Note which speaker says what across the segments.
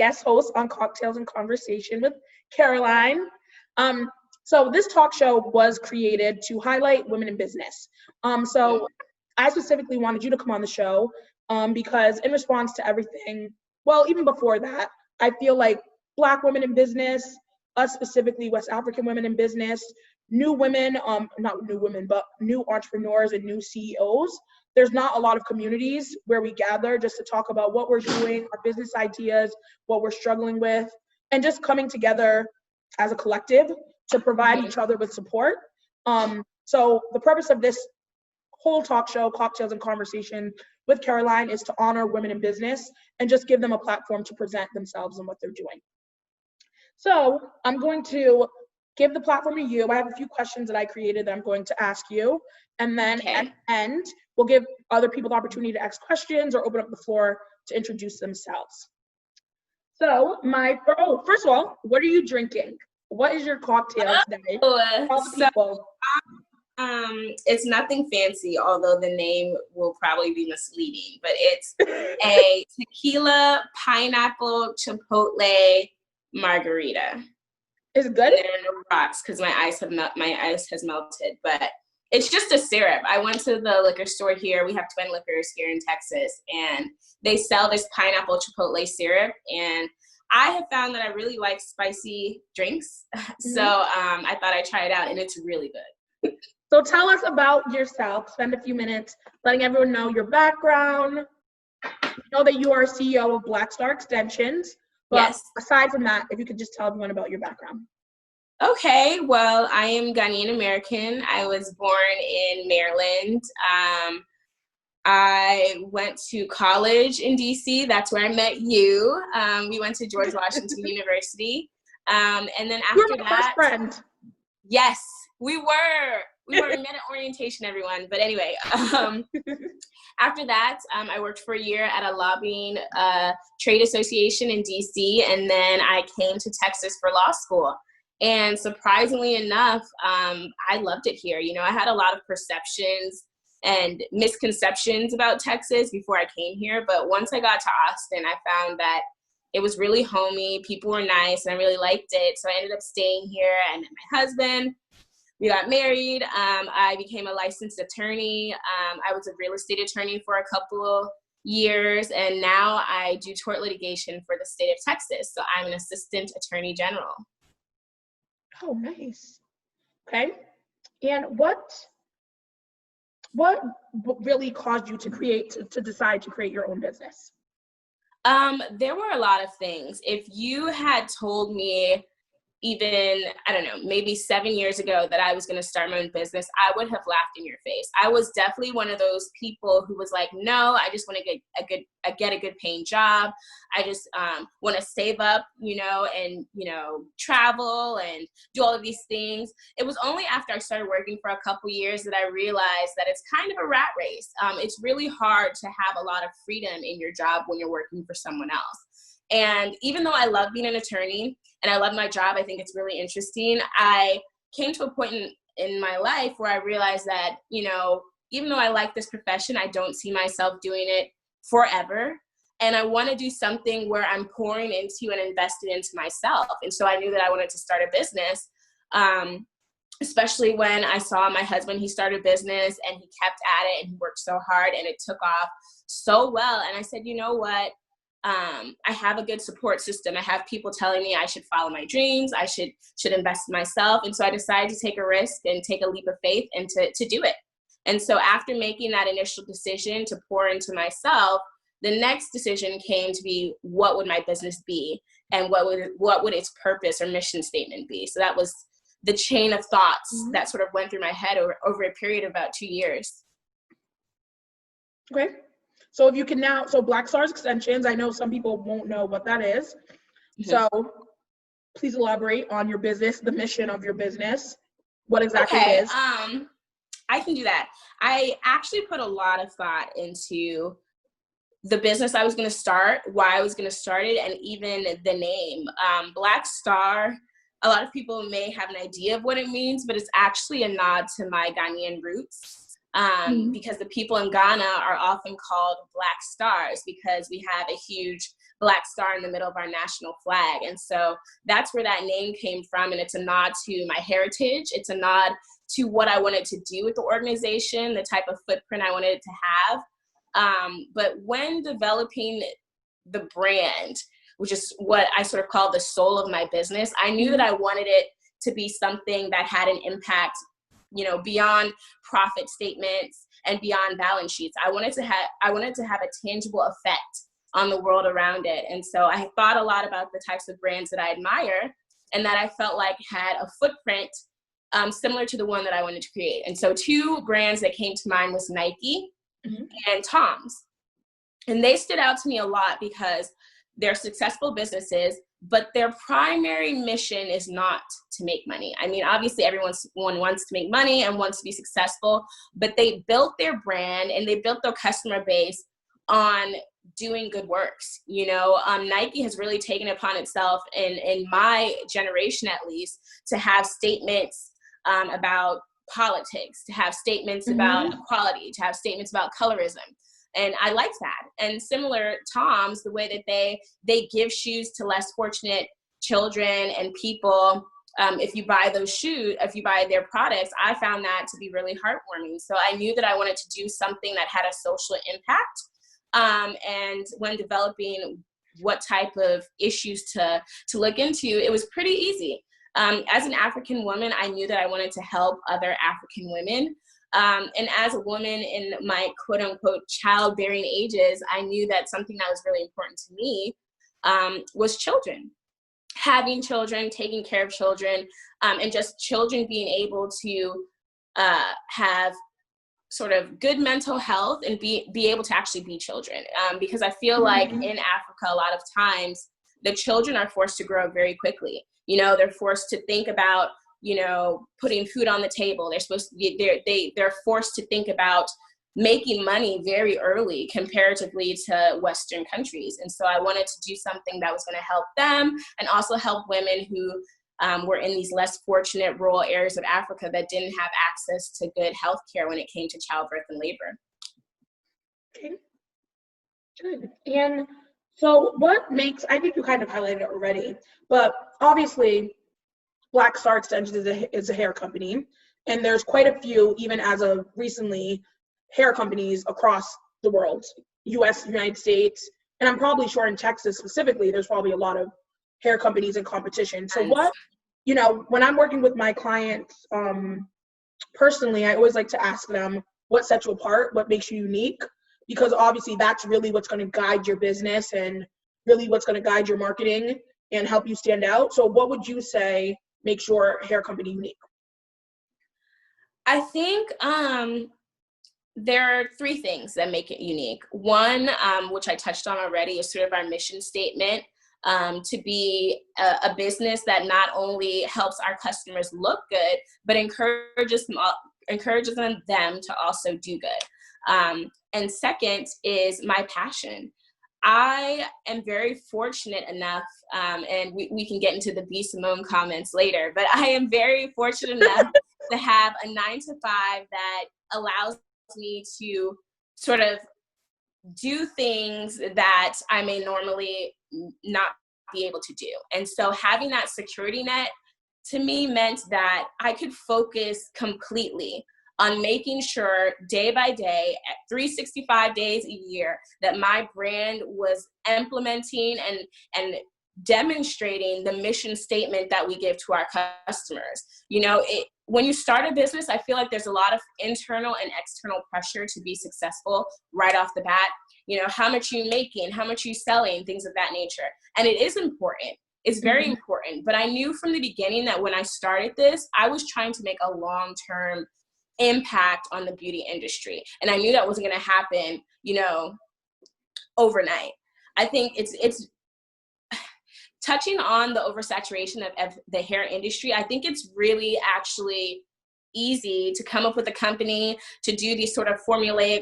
Speaker 1: guest host on Cocktails and Conversation with Caroline. So this talk show was created to highlight women in business. So I specifically wanted you to come on the show because in response to everything, well, even before that, I feel like Black women in business, us specifically West African women in business, new women, not new women, but new entrepreneurs and new CEOs, there's not a lot of communities where we gather just to talk about what we're doing, our business ideas, what we're struggling with, and just coming together as a collective to provide each other with support. So the purpose of this whole talk show, Cocktails and Conversation with Caroline, is to honor women in business and just give them a platform to present themselves and what they're doing. So I'm going to give the platform to you. I have a few questions that I created that I'm going to ask you. And then at the end, we'll give other people the opportunity to ask questions or open up the floor to introduce themselves. So first of all, what are you drinking? What is your cocktail today? All the people.
Speaker 2: It's nothing fancy, although the name will probably be misleading, but it's a tequila pineapple chipotle margarita.
Speaker 1: Is it good?
Speaker 2: There are no rocks because my ice has melted, but it's just a syrup. I went to the liquor store here. We have Twin Liquors here in Texas, and they sell this pineapple chipotle syrup, and I have found that I really like spicy drinks. So I thought I'd try it out, and it's really good.
Speaker 1: So tell us about yourself. Spend a few minutes letting everyone know your background. Know that you are CEO of Black Star Extensions. But
Speaker 2: yes.
Speaker 1: Aside from that, if you could just tell everyone about your background.
Speaker 2: Okay, well, I am Ghanaian American. I was born in Maryland. I went to college in DC. That's where I met you. We went to George Washington University. And then after
Speaker 1: you were my first friend.
Speaker 2: Yes, we were. We met at orientation, everyone. But anyway, after that, I worked for a year at a lobbying trade association in DC, and then I came to Texas for law school. And surprisingly enough, I loved it here. You know, I had a lot of perceptions and misconceptions about Texas before I came here. But once I got to Austin, I found that it was really homey. People were nice, and I really liked it. So I ended up staying here. I met my husband. We got married. I became a licensed attorney. I was a real estate attorney for a couple years, and now I do tort litigation for the state of Texas. So I'm an assistant attorney general.
Speaker 1: Oh, nice. Okay. And what really caused you to decide to create your own business?
Speaker 2: There were a lot of things. If you had told me even, I don't know, maybe 7 years ago that I was going to start my own business, I would have laughed in your face. I was definitely one of those people who was like, no, I just want to get a good paying job. I just want to save up, and, travel and do all of these things. It was only after I started working for a couple years that I realized that it's kind of a rat race. It's really hard to have a lot of freedom in your job when you're working for someone else. And even though I love being an attorney and I love my job, I think it's really interesting, I came to a point in my life where I realized that, even though I like this profession, I don't see myself doing it forever. And I want to do something where I'm pouring into and invested into myself. And so I knew that I wanted to start a business, especially when I saw my husband, he started a business and he kept at it and he worked so hard and it took off so well. And I said, you know what? I have a good support system. I have people telling me I should follow my dreams. I should invest in myself. And so I decided to take a risk and take a leap of faith and to do it. And so after making that initial decision to pour into myself, the next decision came to be, what would my business be? And what would its purpose or mission statement be? So that was the chain of thoughts that sort of went through my head over a period of about 2 years.
Speaker 1: Okay. So if you can so Black Stars Extensions, I know some people won't know what that is. Mm-hmm. So please elaborate on your business, the mission of your business, what exactly it is.
Speaker 2: I can do that. I actually put a lot of thought into the business I was going to start, why I was going to start it, and even the name. Black Star, a lot of people may have an idea of what it means, but it's actually a nod to my Ghanaian roots. Because the people in Ghana are often called Black Stars because we have a huge Black star in the middle of our national flag. And so that's where that name came from. And it's a nod to my heritage. It's a nod to what I wanted to do with the organization, the type of footprint I wanted it to have. But when developing the brand, which is what I sort of call the soul of my business, I knew that I wanted it to be something that had an impact, you know, beyond profit statements and beyond balance sheets. I wanted to have a tangible effect on the world around it. And so I thought a lot about the types of brands that I admire and that I felt like had a footprint similar to the one that I wanted to create. And so two brands that came to mind was Nike and Tom's. And they stood out to me a lot because they're successful businesses, but their primary mission is not to make money. I mean, obviously everyone wants to make money and wants to be successful, but they built their brand and they built their customer base on doing good works. You know, Nike has really taken it upon itself, in my generation at least, to have statements about politics, to have statements about equality, to have statements about colorism. And I like that. And similar, Tom's, the way that they give shoes to less fortunate children and people. If you buy those shoes, if you buy their products, I found that to be really heartwarming. So I knew that I wanted to do something that had a social impact. And when developing what type of issues to look into, it was pretty easy. As an African woman, I knew that I wanted to help other African women. And as a woman in my quote unquote childbearing ages, I knew that something that was really important to me was children. Having children, taking care of children, and just children being able to have sort of good mental health and be able to actually be children. Because I feel like in Africa, a lot of times the children are forced to grow up very quickly. You know, they're forced to think about, you know, putting food on the table. They're supposed to be, they're forced to think about making money very early comparatively to Western countries. And so I wanted to do something that was going to help them and also help women who were in these less fortunate rural areas of Africa that didn't have access to good health care when it came to childbirth and labor.
Speaker 1: Okay, good. And so what makes, I think you kind of highlighted it already, but obviously Black Star Extensions is a hair company, and there's quite a few, even as of recently, hair companies across the world, US, United States, and I'm probably sure in Texas specifically, there's probably a lot of hair companies in competition. So what, you know, when I'm working with my clients, personally, I always like to ask them what sets you apart, what makes you unique, because obviously that's really what's going to guide your business and really what's going to guide your marketing and help you stand out. So what would you say makes your hair company unique?
Speaker 2: I think there are three things that make it unique. One, which I touched on already, is sort of our mission statement, to be a business that not only helps our customers look good, but encourages them to also do good. And second is my passion. I am very fortunate enough, and we can get into the B. Simone comments later, but I am very fortunate enough to have a 9-to-5 that allows me to sort of do things that I may normally not be able to do. And so having that security net to me meant that I could focus completely on making sure day by day, at 365 days a year, that my brand was implementing and demonstrating the mission statement that we give to our customers. You know, when you start a business, I feel like there's a lot of internal and external pressure to be successful right off the bat. You know, how much you making, how much you selling, things of that nature. And it is important. It's very important. But I knew from the beginning that when I started this, I was trying to make a long-term impact on the beauty industry. And I knew that wasn't going to happen, you know, overnight. I think it's touching on the oversaturation of the hair industry. I think it's really actually easy to come up with a company to do these sort of formulaic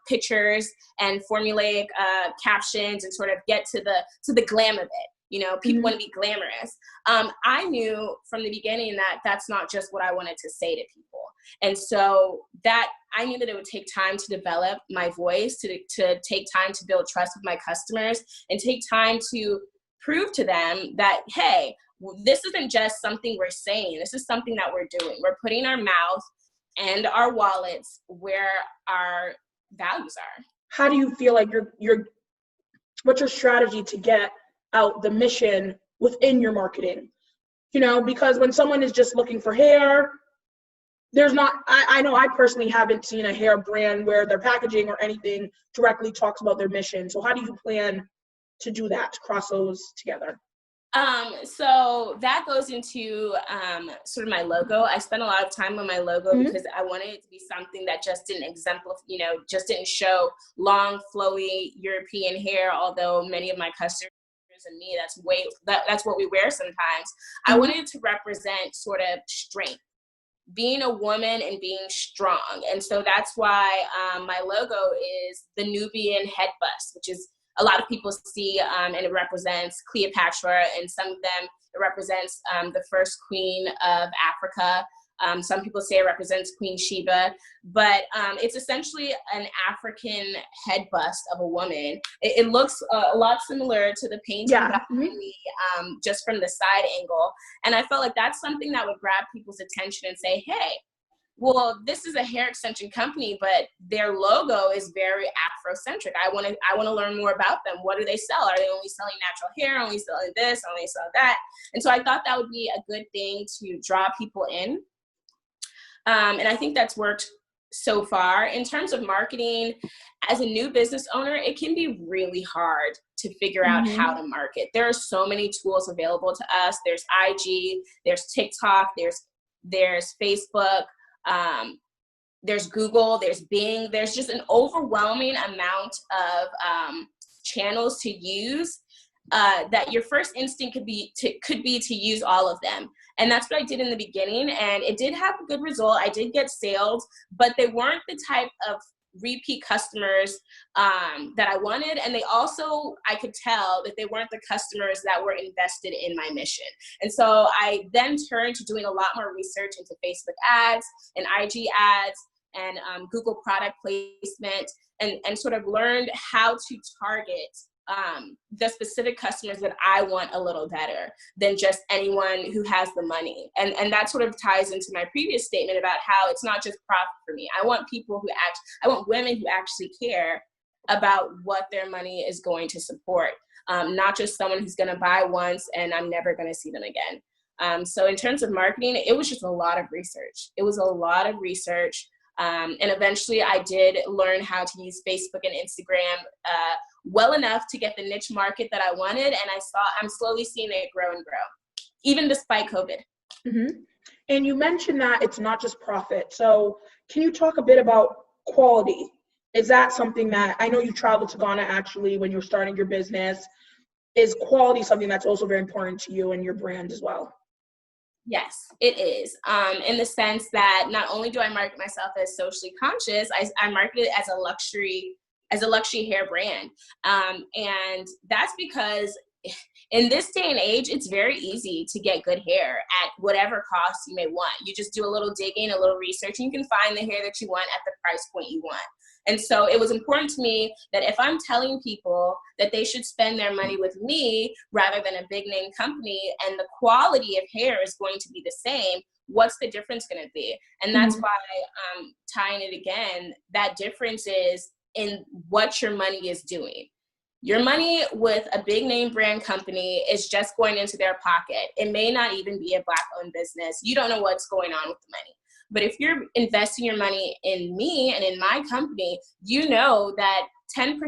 Speaker 2: pictures and formulaic captions and sort of get to the glam of it. People want to be glamorous. I knew from the beginning that that's not just what I wanted to say to people. And so that I knew that it would take time to develop my voice, to take time to build trust with my customers, and take time to prove to them that, hey, this isn't just something we're saying. This is something that we're doing. We're putting our mouth and our wallets where our values are.
Speaker 1: How do you feel like what's your strategy to get out the mission within your marketing? Because when someone is just looking for hair, there's not, I know I personally haven't seen a hair brand where their packaging or anything directly talks about their mission. So how do you plan to do that, to cross those together?
Speaker 2: So that goes into sort of my logo. I spent a lot of time on my logo because I wanted it to be something that just didn't exemplify, just didn't show long, flowy European hair, although many of my customers and me, that's what we wear sometimes. I wanted it to represent sort of strength, being a woman and being strong. And so that's why my logo is the Nubian head bust, which is a lot of people see, and it represents Cleopatra, and some of them, it represents the first queen of Africa. Some people say it represents Queen Sheba, but it's essentially an African head bust of a woman. It looks a lot similar to the painting behind me, just from the side angle. And I felt like that's something that would grab people's attention and say, hey, well, this is a hair extension company, but their logo is very Afrocentric. I want to learn more about them. What do they sell? Are they only selling natural hair? Only selling this? Only sell that? And so I thought that would be a good thing to draw people in. And I think that's worked so far. In terms of marketing, as a new business owner, it can be really hard to figure out how to market. There are so many tools available to us. There's IG, there's TikTok, there's Facebook, there's Google, there's Bing. There's just an overwhelming amount of channels to use, that your first instinct could be to use all of them. And that's what I did in the beginning, and it did have a good result. I did get sales, but they weren't the type of repeat customers that I wanted. And they also, I could tell that they weren't the customers that were invested in my mission. And so I then turned to doing a lot more research into Facebook ads and IG ads and Google product placement, and sort of learned how to target the specific customers that I want a little better than just anyone who has the money. And that sort of ties into my previous statement about how it's not just profit for me. I want I want women who actually care about what their money is going to support, not just someone who's going to buy once and I'm never going to see them again. So in terms of marketing, it was just a lot of research. It was a lot of research. And eventually I did learn how to use Facebook and Instagram well enough to get the niche market that I wanted. And I'm slowly seeing it grow and grow, even despite COVID.
Speaker 1: And you mentioned that it's not just profit. So can you talk a bit about quality? Is that something that, I know you traveled to Ghana actually when you were starting your business. Is quality something that's also very important to you and your brand as well?
Speaker 2: Yes, it is. In the sense that not only do I market myself as socially conscious, I market it as a luxury hair brand. And that's because in this day and age, it's very easy to get good hair at whatever cost you may want. You just do a little digging, a little research, and you can find the hair that you want at the price point you want. And so it was important to me that if I'm telling people that they should spend their money with me rather than a big name company, and the quality of hair is going to be the same, what's the difference going to be? And that's why, tying it again, that difference is in what your money is doing. Your money with a big name brand company is just going into their pocket. It may not even be a Black-owned business. You don't know what's going on with the money. But if you're investing your money in me and in my company, you know that 10%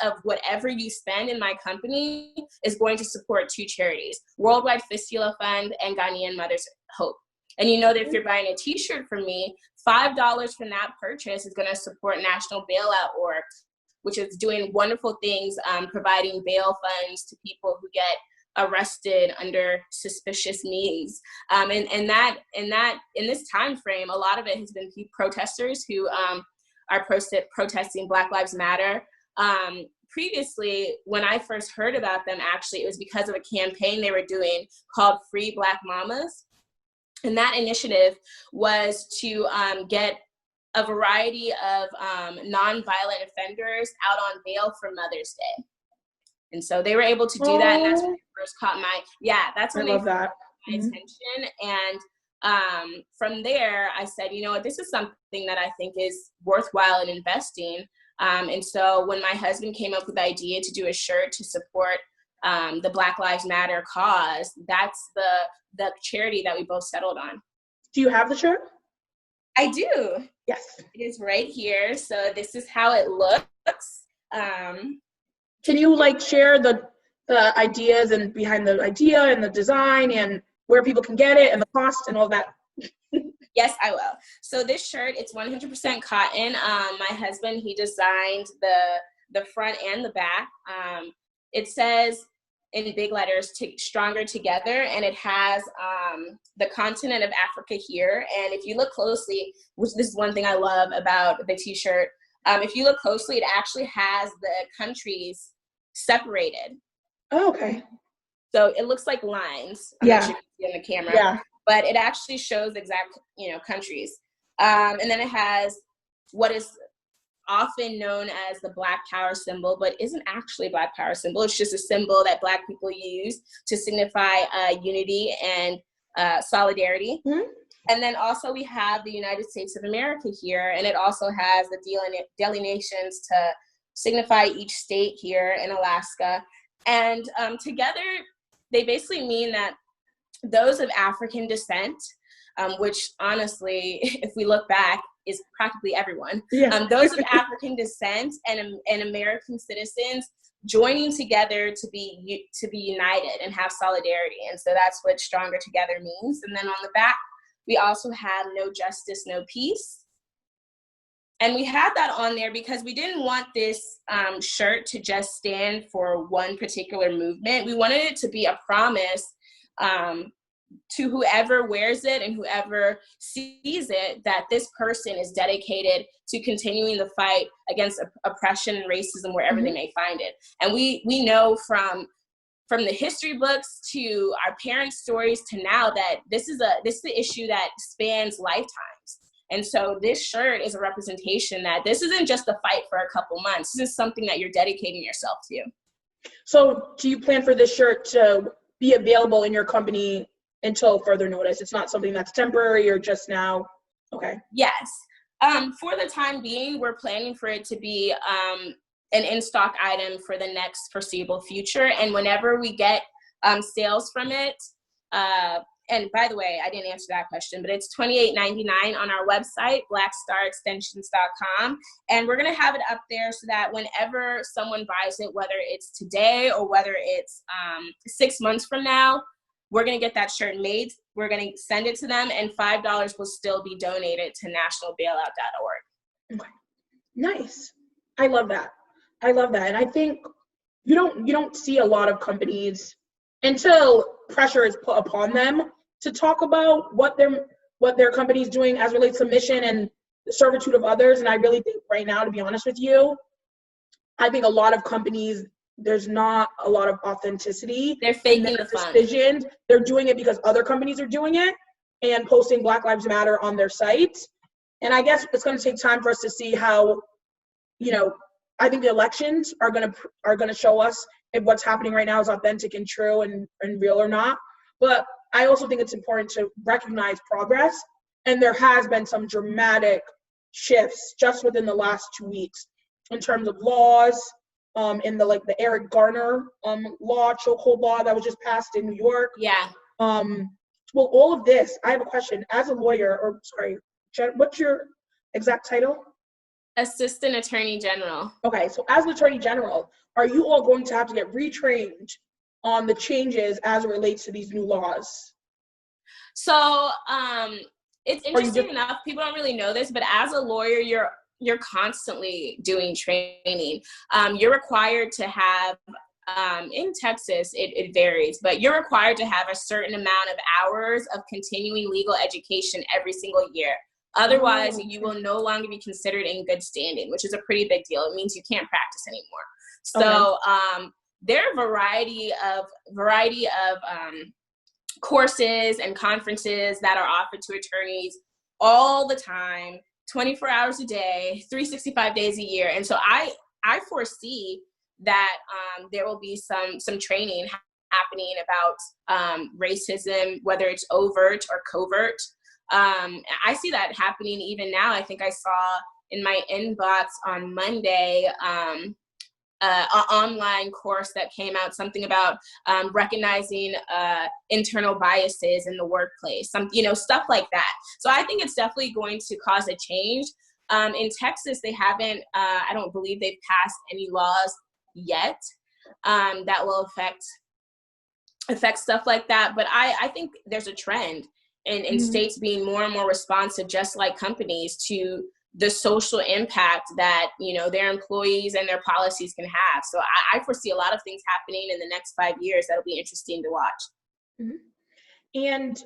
Speaker 2: of whatever you spend in my company is going to support two charities, Worldwide Fistula Fund and Ghanaian Mothers Hope. And you know that if you're buying a t-shirt from me, $5 from that purchase is going to support National Bailout Org, which is doing wonderful things, providing bail funds to people who get arrested under suspicious means. And in this time frame, a lot of it has been protesters who are protesting Black Lives Matter, previously, when I first heard about them, actually, it was because of a campaign they were doing called Free Black Mamas. And that initiative was to get a variety of nonviolent offenders out on bail for Mother's Day. And so they were able to do that. And that's when they first caught that's when they first caught my attention. And from there, I said, you know what, this is something that I think is worthwhile in investing. And so when my husband came up with the idea to do a shirt to support the Black Lives Matter cause, that's the charity that we both settled on.
Speaker 1: Do you have the shirt?
Speaker 2: I do.
Speaker 1: Yes.
Speaker 2: It is right here. So this is how it looks.
Speaker 1: Can you like share the ideas and behind the idea and the design and where people can get it and the cost and all that?
Speaker 2: Yes, I will. So this shirt, it's 100% cotton. My husband, he designed the front and the back. It says in big letters, stronger together, and it has the continent of Africa here. And if you look closely, which this is one thing I love about the t-shirt, if you look closely, it actually has the countries separated.
Speaker 1: Oh, okay.
Speaker 2: So it looks like lines. I'm not sure if you can see on the camera.
Speaker 1: Yeah.
Speaker 2: But it actually shows exact, countries. And then it has what is often known as the Black Power symbol, but isn't actually a Black Power symbol. It's just a symbol that Black people use to signify unity and solidarity. Mm-hmm. And then also we have the United States of America here, and it also has the delineations to signify each state here in Alaska. And together, they basically mean that those of African descent, which honestly, if we look back, is practically everyone. Yeah. Those of African descent and American citizens joining together to be united and have solidarity. And so that's what Stronger Together means. And then on the back, we also have no justice, no peace. And we had that on there because we didn't want this shirt to just stand for one particular movement. We wanted it to be a promise to whoever wears it and whoever sees it, that this person is dedicated to continuing the fight against oppression and racism wherever they may find it. And we know from the history books to our parents' stories to now that this is the issue that spans lifetimes. And so this shirt is a representation that this isn't just a fight for a couple months. This is something that you're dedicating yourself to.
Speaker 1: So do you plan for this shirt to be available in your company until further notice? It's not something that's temporary or just now? Okay.
Speaker 2: Yes. For the time being, we're planning for it to be an in-stock item for the next foreseeable future. And whenever we get sales from it, and by the way, I didn't answer that question, but it's $28.99 on our website, blackstarextensions.com. And we're going to have it up there so that whenever someone buys it, whether it's today or whether it's 6 months from now, we're going to get that shirt made. We're going to send it to them, and $5 will still be donated to nationalbailout.org.
Speaker 1: Okay. Nice. I love that. And I think you don't see a lot of companies until pressure is put upon them to talk about what their company is doing as relates to mission and the servitude of others. And I really think right now, to be honest with you, I think a lot of companies, there's not a lot of authenticity.
Speaker 2: They're faking the fun.
Speaker 1: Decisions. They're doing it because other companies are doing it and posting Black Lives Matter on their sites. And I guess it's going to take time for us to see how, I think the elections are going to show us if what's happening right now is authentic and true and real or not. But I also think it's important to recognize progress. And there has been some dramatic shifts just within the last 2 weeks in terms of laws, in the Eric Garner law, chokehold law that was just passed in New York.
Speaker 2: Yeah.
Speaker 1: Well, all of this, I have a question. As a lawyer, what's your exact title?
Speaker 2: Assistant Attorney General.
Speaker 1: Okay, so as an Attorney General, are you all going to have to get retrained on the changes as it relates to these new laws?
Speaker 2: So it's interesting enough, people don't really know this, but as a lawyer, you're constantly doing training. You're required to have, in Texas, it varies, but you're required to have a certain amount of hours of continuing legal education every single year. Otherwise, you will no longer be considered in good standing, which is a pretty big deal. It means you can't practice anymore. So there are a variety of courses and conferences that are offered to attorneys all the time, 24 hours a day, 365 days a year. And so I foresee that there will be some training happening about racism, whether it's overt or covert. I see that happening even now. I think I saw in my inbox on Monday an online course that came out, something about recognizing internal biases in the workplace, stuff like that. So I think it's definitely going to cause a change. In Texas, they haven't, I don't believe they've passed any laws yet that will affect stuff like that. But I think there's a trend in states being more and more responsive, just like companies, to the social impact that, their employees and their policies can have. So I foresee a lot of things happening in the next 5 years that'll be interesting to watch.
Speaker 1: Mm-hmm. And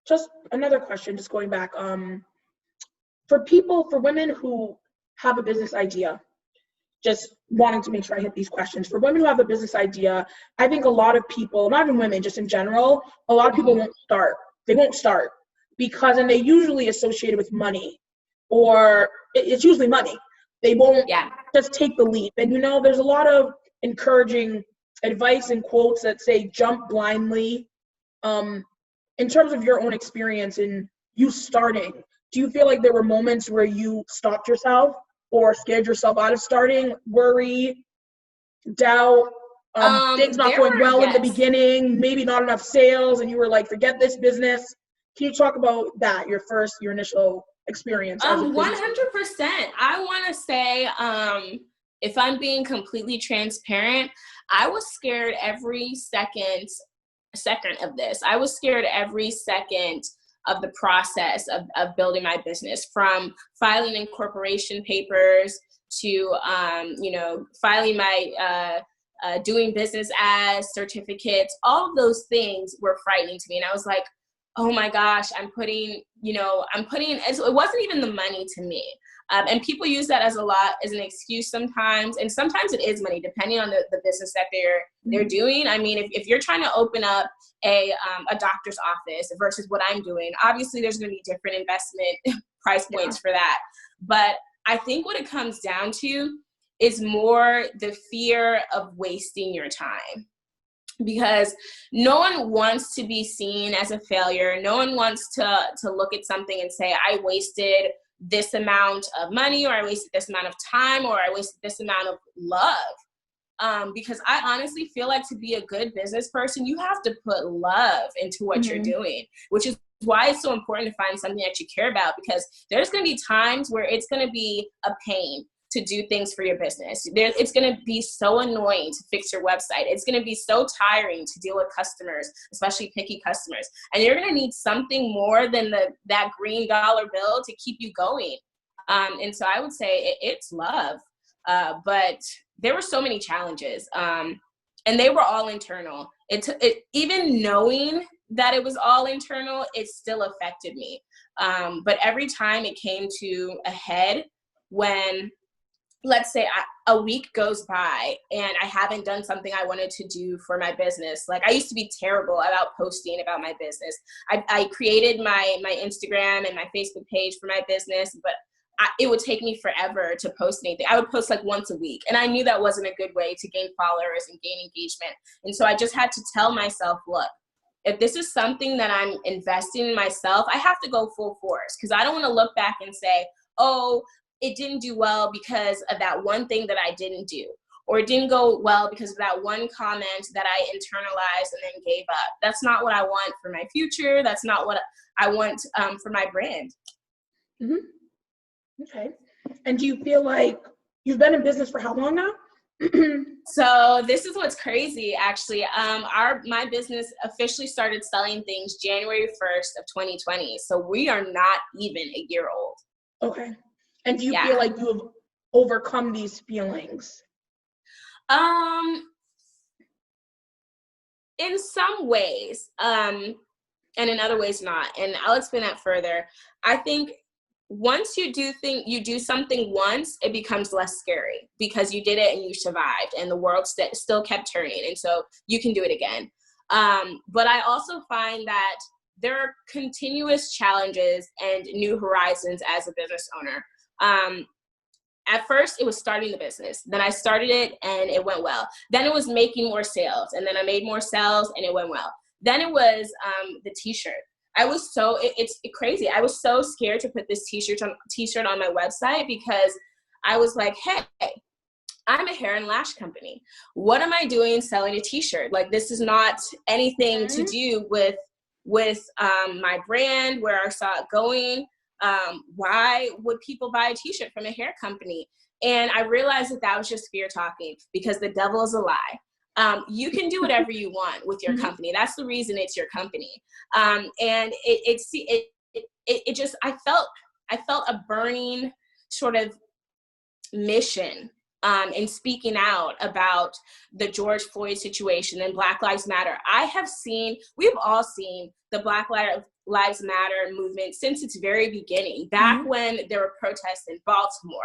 Speaker 1: just another question, just going back, for women who have a business idea, just wanting to make sure I hit these questions. For women who have a business idea, I think a lot of people, not even women, just in general, a lot of people won't start. They won't start because, and they usually associate it with money, or it's usually money. They won't just take the leap. And there's a lot of encouraging advice and quotes that say jump blindly. In terms of your own experience in you starting, do you feel like there were moments where you stopped yourself or scared yourself out of starting, worry, doubt, things not going well in the beginning, maybe not enough sales, and you were like, forget this business? Can you talk about that, your initial experience?
Speaker 2: 100%. I want to say, if I'm being completely transparent, I was scared every second of this. I was scared every second of the process of building my business, from filing incorporation papers to, filing my doing business as certificates. All of those things were frightening to me. And I was like, oh my gosh, it wasn't even the money to me. And people use that as an excuse sometimes. And sometimes it is money, depending on the business that they're doing. I mean, if you're trying to open up a doctor's office versus what I'm doing, obviously there's going to be different investment price points for that. But I think what it comes down to is more the fear of wasting your time. Because no one wants to be seen as a failure. No one wants to look at something and say, I wasted this amount of money, or I wasted this amount of time, or I wasted this amount of love. Because I honestly feel like to be a good business person, you have to put love into what you're doing, which is why it's so important to find something that you care about, because there's going to be times where it's going to be a pain to do things for your business. It's going to be so annoying to fix your website. It's going to be so tiring to deal with customers, especially picky customers. And you're going to need something more than that green dollar bill to keep you going. And so I would say it's love. But there were so many challenges, and they were all internal. Even knowing that it was all internal, it still affected me. But every time it came to a head, when, let's say, a week goes by and I haven't done something I wanted to do for my business. Like, I used to be terrible about posting about my business. I created my Instagram and my Facebook page for my business, but it would take me forever to post anything. I would post like once a week, and I knew that wasn't a good way to gain followers and gain engagement. And so I just had to tell myself, look, if this is something that I'm investing in myself, I have to go full force, because I don't want to look back and say, oh, it didn't do well because of that one thing that I didn't do, or it didn't go well because of that one comment that I internalized and then gave up. That's not what I want for my future. That's not what I want for my brand.
Speaker 1: Mm-hmm. Okay. And do you feel like you've been in business for how long now?
Speaker 2: So this is what's crazy, actually. My business officially started selling things January 1st of 2020. So we are not even a year old.
Speaker 1: Okay. And do you feel like you have overcome these feelings?
Speaker 2: In some ways, and in other ways not. And I'll explain that further. I think once you do something once, it becomes less scary because you did it and you survived and the world still kept turning. And so you can do it again. But I also find that there are continuous challenges and new horizons as a business owner. At first, it was starting the business. Then I started it and it went well. Then it was making more sales. And then I made more sales and it went well. Then it was the t-shirt. I was it's crazy. I was so scared to put this t-shirt on my website because I was like, hey, I'm a hair and lash company. What am I doing selling a t-shirt? Like, this is not anything to do with my brand, where I saw it going. Why would people buy a t-shirt from a hair company? And I realized that was just fear talking, because the devil is a lie. You can do whatever you want with your company. That's the reason it's your company. And it just, I felt a burning sort of mission in speaking out about the George Floyd situation and Black Lives Matter. We've all seen the Black Lives Matter movement since its very beginning, back when there were protests in Baltimore.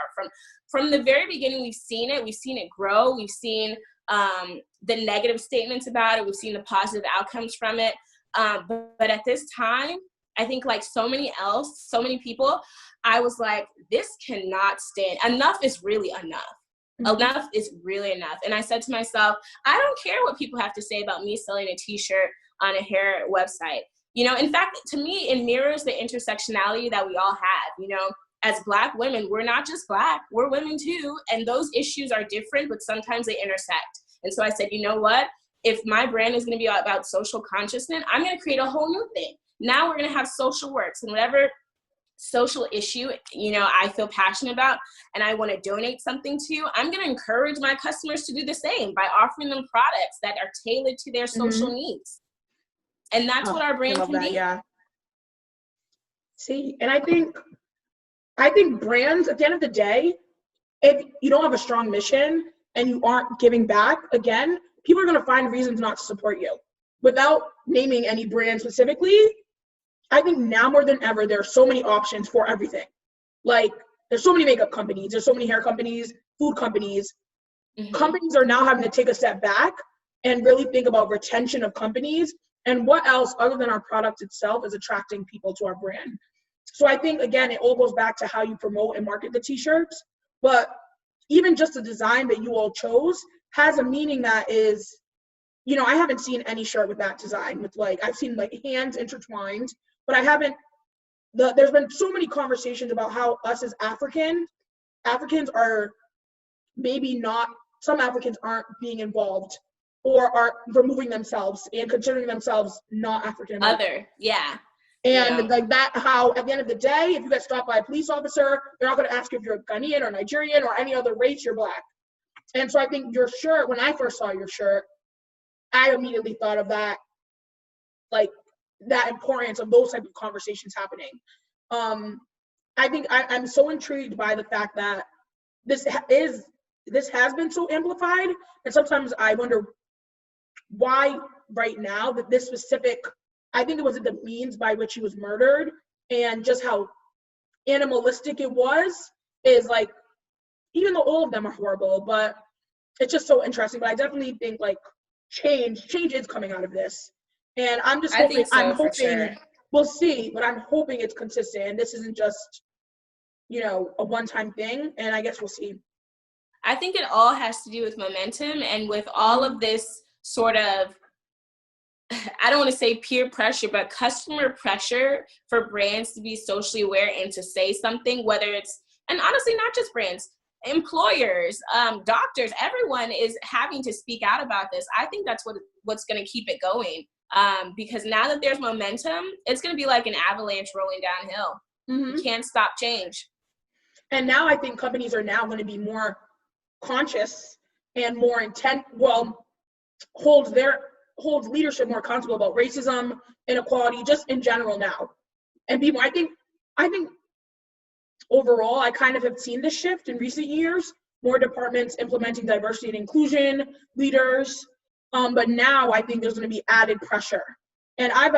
Speaker 2: From the very beginning, we've seen it grow. We've seen the negative statements about it. We've seen the positive outcomes from it. But at this time, I think, like so many people, I was like, this cannot stand. Enough is really enough. Enough is really enough. And I said to myself, I don't care what people have to say about me selling a t-shirt on a hair website. In fact, to me, it mirrors the intersectionality that we all have. As Black women, we're not just Black, we're women too. And those issues are different, but sometimes they intersect. And so I said, you know what? If my brand is going to be about social consciousness, I'm going to create a whole new thing. Now we're going to have social works, and whatever social issue, I feel passionate about and I want to donate something to, I'm going to encourage my customers to do the same by offering them products that are tailored to their social needs. And that's what our brand can be.
Speaker 1: Yeah. See, and I think brands, at the end of the day, if you don't have a strong mission and you aren't giving back, again, people are going to find reasons not to support you. Without naming any brand specifically, I think now more than ever, there are so many options for everything. Like, there's so many makeup companies, there's so many hair companies, food companies. Companies are now having to take a step back and really think about retention of companies and what else other than our product itself is attracting people to our brand. So I think, again, it all goes back to how you promote and market the t-shirts. But even just the design that you all chose has a meaning that is, I haven't seen any shirt with that design, with I've seen hands intertwined, but I haven't, there's been so many conversations about how us as Africans are maybe not, some Africans aren't being involved or are removing themselves and considering themselves not African American.
Speaker 2: Other, yeah.
Speaker 1: And that, how at the end of the day, if you get stopped by a police officer, they're not going to ask you if you're Ghanaian or Nigerian or any other race, you're Black. And so I think your shirt, when I first saw your shirt, I immediately thought of that, that importance of those type of conversations happening. I think I'm so intrigued by the fact that this has been so amplified, and sometimes I wonder why right now that this specific, I think it was the means by which he was murdered and just how animalistic it was, is even though all of them are horrible, but it's just so interesting. But I definitely think change is coming out of this. And I'm just hoping, I'm hoping sure. We'll see, but I'm hoping it's consistent. And this isn't just, a one-time thing. And I guess we'll see.
Speaker 2: I think it all has to do with momentum and with all of this sort of, I don't want to say peer pressure, but customer pressure for brands to be socially aware and to say something, whether it's, and honestly, not just brands, employers, doctors, everyone is having to speak out about this. I think that's what's going to keep it going. Because now that there's momentum, it's going to be like an avalanche rolling downhill. You can't stop change.
Speaker 1: And now I think companies are now going to be more conscious and more intent, hold leadership more accountable about racism, inequality, just in general now. And people, I think overall, I kind of have seen this shift in recent years, more departments implementing diversity and inclusion, leaders, but now I think there's going to be added pressure. And I've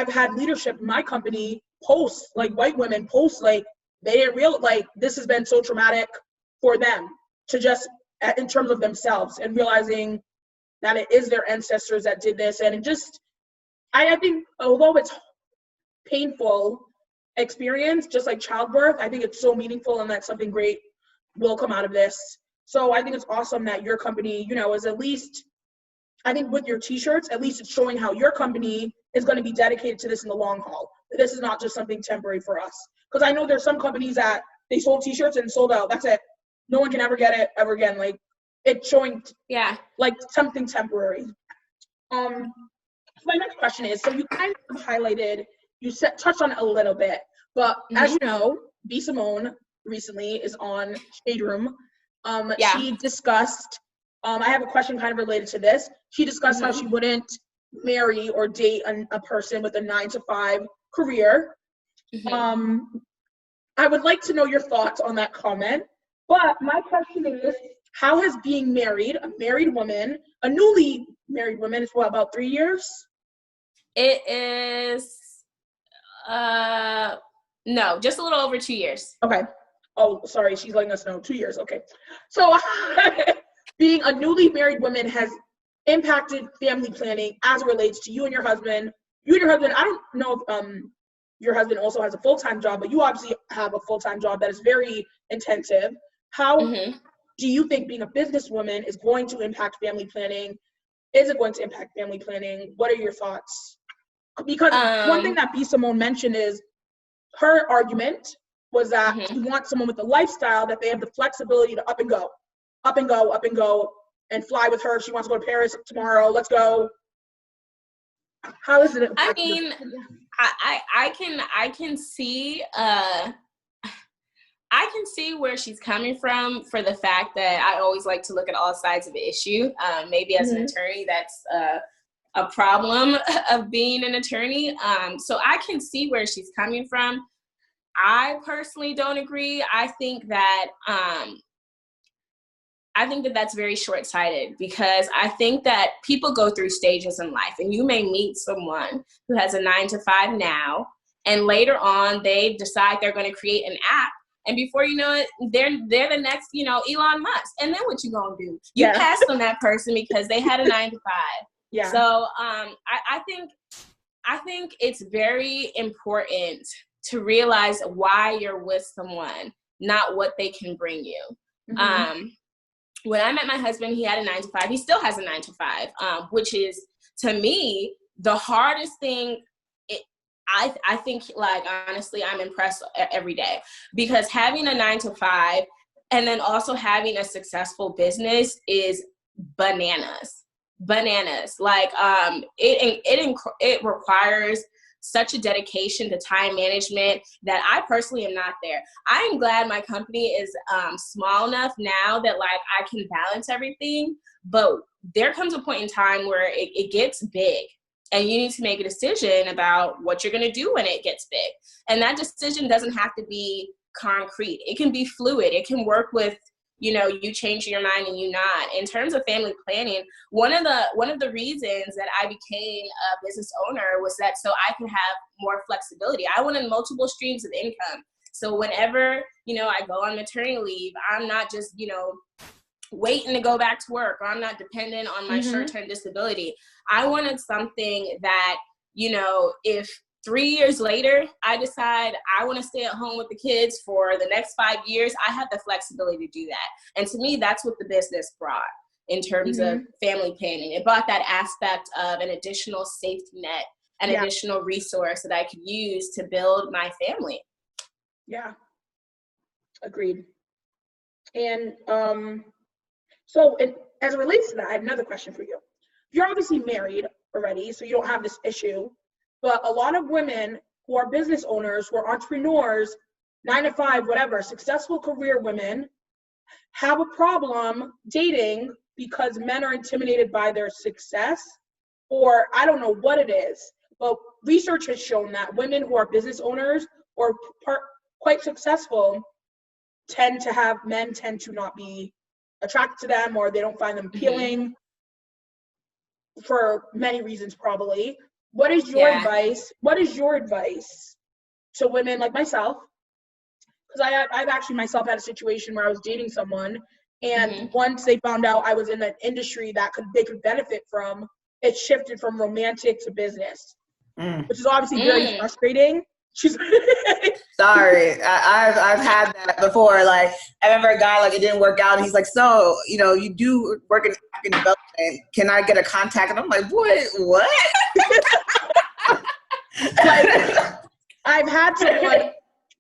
Speaker 1: had leadership in my company post, like white women post, like they didn't like this has been so traumatic for them to just in terms of themselves and realizing that it is their ancestors that did this. And it just, I think although it's painful experience, just like childbirth, I think it's so meaningful and that something great will come out of this. So I think it's awesome that your company, you know, is at least, I think with your t-shirts, at least it's showing how your company is going to be dedicated to this in the long haul. This is not just something temporary for us. Because I know there's some companies that they sold t-shirts and sold out. That's it. No one can ever get it ever again. Like it's showing like something temporary. My next question is, so you kind of highlighted, touched on it a little bit, but as you know, B. Simone recently is on Shade Room. She discussed, I have a question kind of related to this. She discussed how she wouldn't marry or date a person with a 9-to-5 career. I would like to know your thoughts on that comment, but my question is, how has being married, a married woman, a newly married woman, is what, about 3 years?
Speaker 2: It is, no, just a little over 2 years.
Speaker 1: Okay. Oh, sorry, she's letting us know, 2 years, okay. So being a newly married woman has impacted family planning as it relates to you and your husband. You and your husband, I don't know if your husband also has a full-time job, but you obviously have a full-time job that is very intensive. How do you think being a businesswoman is going to impact family planning? Is it going to impact family planning? What are your thoughts? Because one thing that B. Simone mentioned is her argument was that you want someone with a lifestyle that they have the flexibility to up and go, and fly with her. If she wants to go to Paris tomorrow, let's go. How is it?
Speaker 2: I mean, I can see where she's coming from for the fact that I always like to look at all sides of the issue. Maybe as an attorney, that's a problem of being an attorney. So I can see where she's coming from. I personally don't agree. I think that that's very short-sighted, because I think that people go through stages in life, and you may meet someone who has a 9-to-5 now, and later on they decide they're going to create an app, and before you know it, they're the next, you know, Elon Musk. And then what you gonna do? You passed on that person because they had a 9-to-5. Yeah. So I think it's very important to realize why you're with someone, not what they can bring you. When I met my husband, he had a 9-to-5. He still has a 9-to-5, which is, to me, the hardest thing. I think, like, honestly, I'm impressed every day, because having a 9-to-5 and then also having a successful business is bananas. Like, it requires such a dedication to time management that I personally am not there. I am glad my company is small enough now that, like, I can balance everything, but there comes a point in time where it gets big, and you need to make a decision about what you're going to do when it gets big. And that decision doesn't have to be concrete. It can be fluid. It can work with, you know, you change your mind and you not. In terms of family planning, one of the reasons that I became a business owner was that so I can have more flexibility. I wanted multiple streams of income. So whenever, you know, I go on maternity leave, I'm not just, you know, waiting to go back to work, or I'm not dependent on my short-term disability. I wanted something that, you know, if 3 years later, I decide I want to stay at home with the kids for the next 5 years, I have the flexibility to do that. And to me, that's what the business brought in terms of family planning. It brought that aspect of an additional safety net, an additional resource that I could use to build my family.
Speaker 1: Yeah, agreed. And so as it relates to that, I have another question for you. You're obviously married already, so you don't have this issue. But a lot of women who are business owners, who are entrepreneurs, 9-to-5, whatever, successful career women, have a problem dating because men are intimidated by their success, or I don't know what it is. But research has shown that women who are business owners or quite successful tend to not be attracted to them, or they don't find them appealing for many reasons, probably. What is your advice? What is your advice to women like myself, because I've actually myself had a situation where I was dating someone, and once they found out I was in an industry that they could benefit from, it shifted from romantic to business, which is obviously very frustrating. She's
Speaker 3: sorry, I've had that before. Like, I remember a guy, like, it didn't work out, and he's like, so, you know, you do work in African development, can I get a contact? And I'm like, what?
Speaker 1: Like, I've had someone,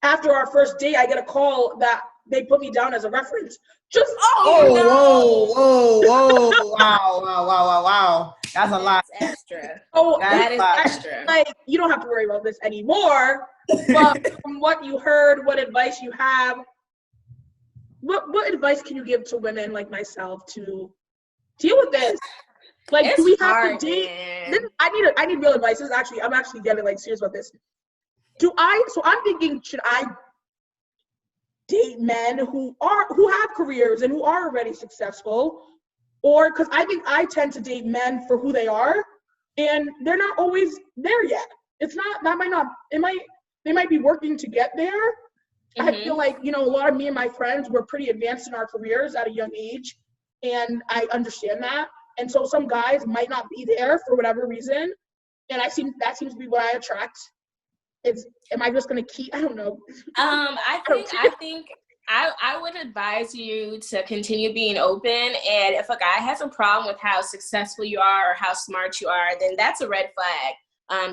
Speaker 1: after our first date, I get a call that they put me down as a reference. Just
Speaker 3: whoa, wow. That's a lot.
Speaker 2: Extra.
Speaker 1: Oh,
Speaker 2: that is extra.
Speaker 1: Like, you don't have to worry about this anymore. But from what you heard, what advice you have, what advice can you give to women like myself to deal with this? Like,
Speaker 2: it's
Speaker 1: do we have
Speaker 2: hard,
Speaker 1: to date? I need real advice. I'm actually getting like serious about this. So I'm thinking, should I date men who have careers and who are already successful, or because I think I tend to date men for who they are, and they're not always there yet. They might be working to get there. I feel like, you know, a lot of me and my friends were pretty advanced in our careers at a young age, and I understand that. And so some guys might not be there for whatever reason, and that seems to be what I attract. Am I just gonna keep? I don't know.
Speaker 2: I think I would advise you to continue being open, and if a guy has a problem with how successful you are or how smart you are, then that's a red flag.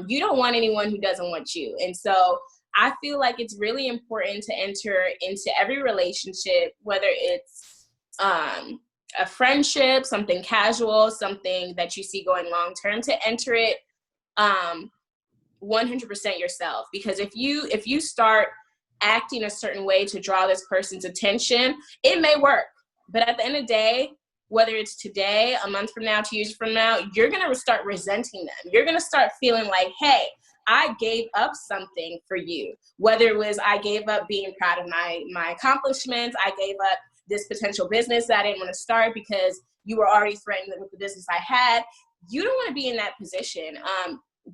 Speaker 2: You don't want anyone who doesn't want you. And so I feel like it's really important to enter into every relationship, whether it's a friendship, something casual, something that you see going long term, to enter it 100% yourself. Because if you start acting a certain way to draw this person's attention, it may work, but at the end of the day, whether it's today, a month from now, 2 years from now, you're going to start resenting them. You're going to start feeling like, hey, I gave up something for you. Whether it was I gave up being proud of my accomplishments, I gave up this potential business that I didn't want to start because you were already threatened with the business I had. You don't want to be in that position.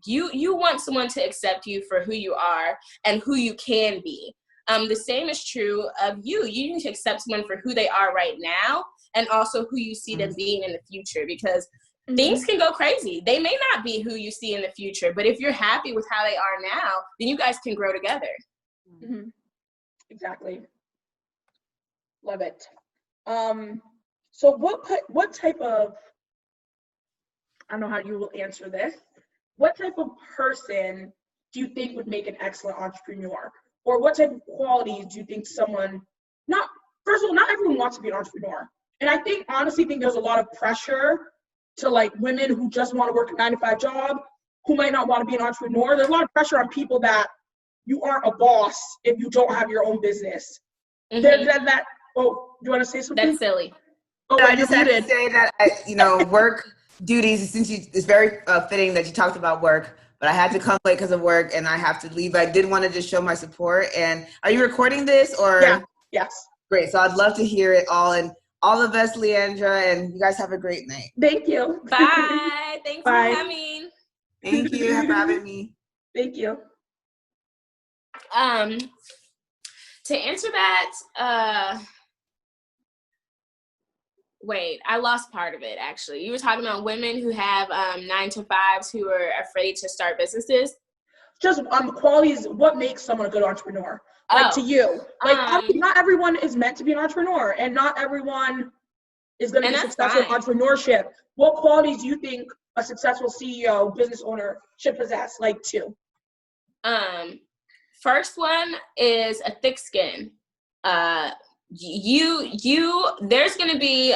Speaker 2: You want someone to accept you for who you are and who you can be. The same is true of you. You need to accept someone for who they are right now, and also who you see them being in the future, because things can go crazy. They may not be who you see in the future, but if you're happy with how they are now, then you guys can grow together.
Speaker 1: Exactly. Love it. So what type of, I don't know how you will answer this. What type of person do you think would make an excellent entrepreneur? Or what type of qualities do you think first of all, not everyone wants to be an entrepreneur. And I honestly think there's a lot of pressure to like women who just want to work a 9-to-5 job, who might not want to be an entrepreneur. There's a lot of pressure on people that you aren't a boss if you don't have your own business. Oh, do you want to say something?
Speaker 2: That's silly.
Speaker 3: Oh, I just had to say that, work duties, since it's very fitting that you talked about work, but I had to come late because of work and I have to leave. I did want to just show my support. And are you recording this or?
Speaker 1: Yeah. Yes.
Speaker 3: Great. So I'd love to hear it all. And all the best, Leandra, and you guys have a great night.
Speaker 1: Thank you.
Speaker 2: Bye. Thanks
Speaker 1: Bye.
Speaker 2: for coming.
Speaker 3: Thank you for having me.
Speaker 1: Thank you.
Speaker 2: To answer that, wait, I lost part of it, actually. You were talking about women who have 9-to-5s who are afraid to start businesses.
Speaker 1: Just qualities, what makes someone a good entrepreneur? Like to you. Like not everyone is meant to be an entrepreneur, and not everyone is going to be successful in entrepreneurship. What qualities do you think a successful CEO, business owner should possess? Like two.
Speaker 2: First one is a thick skin. There's going to be,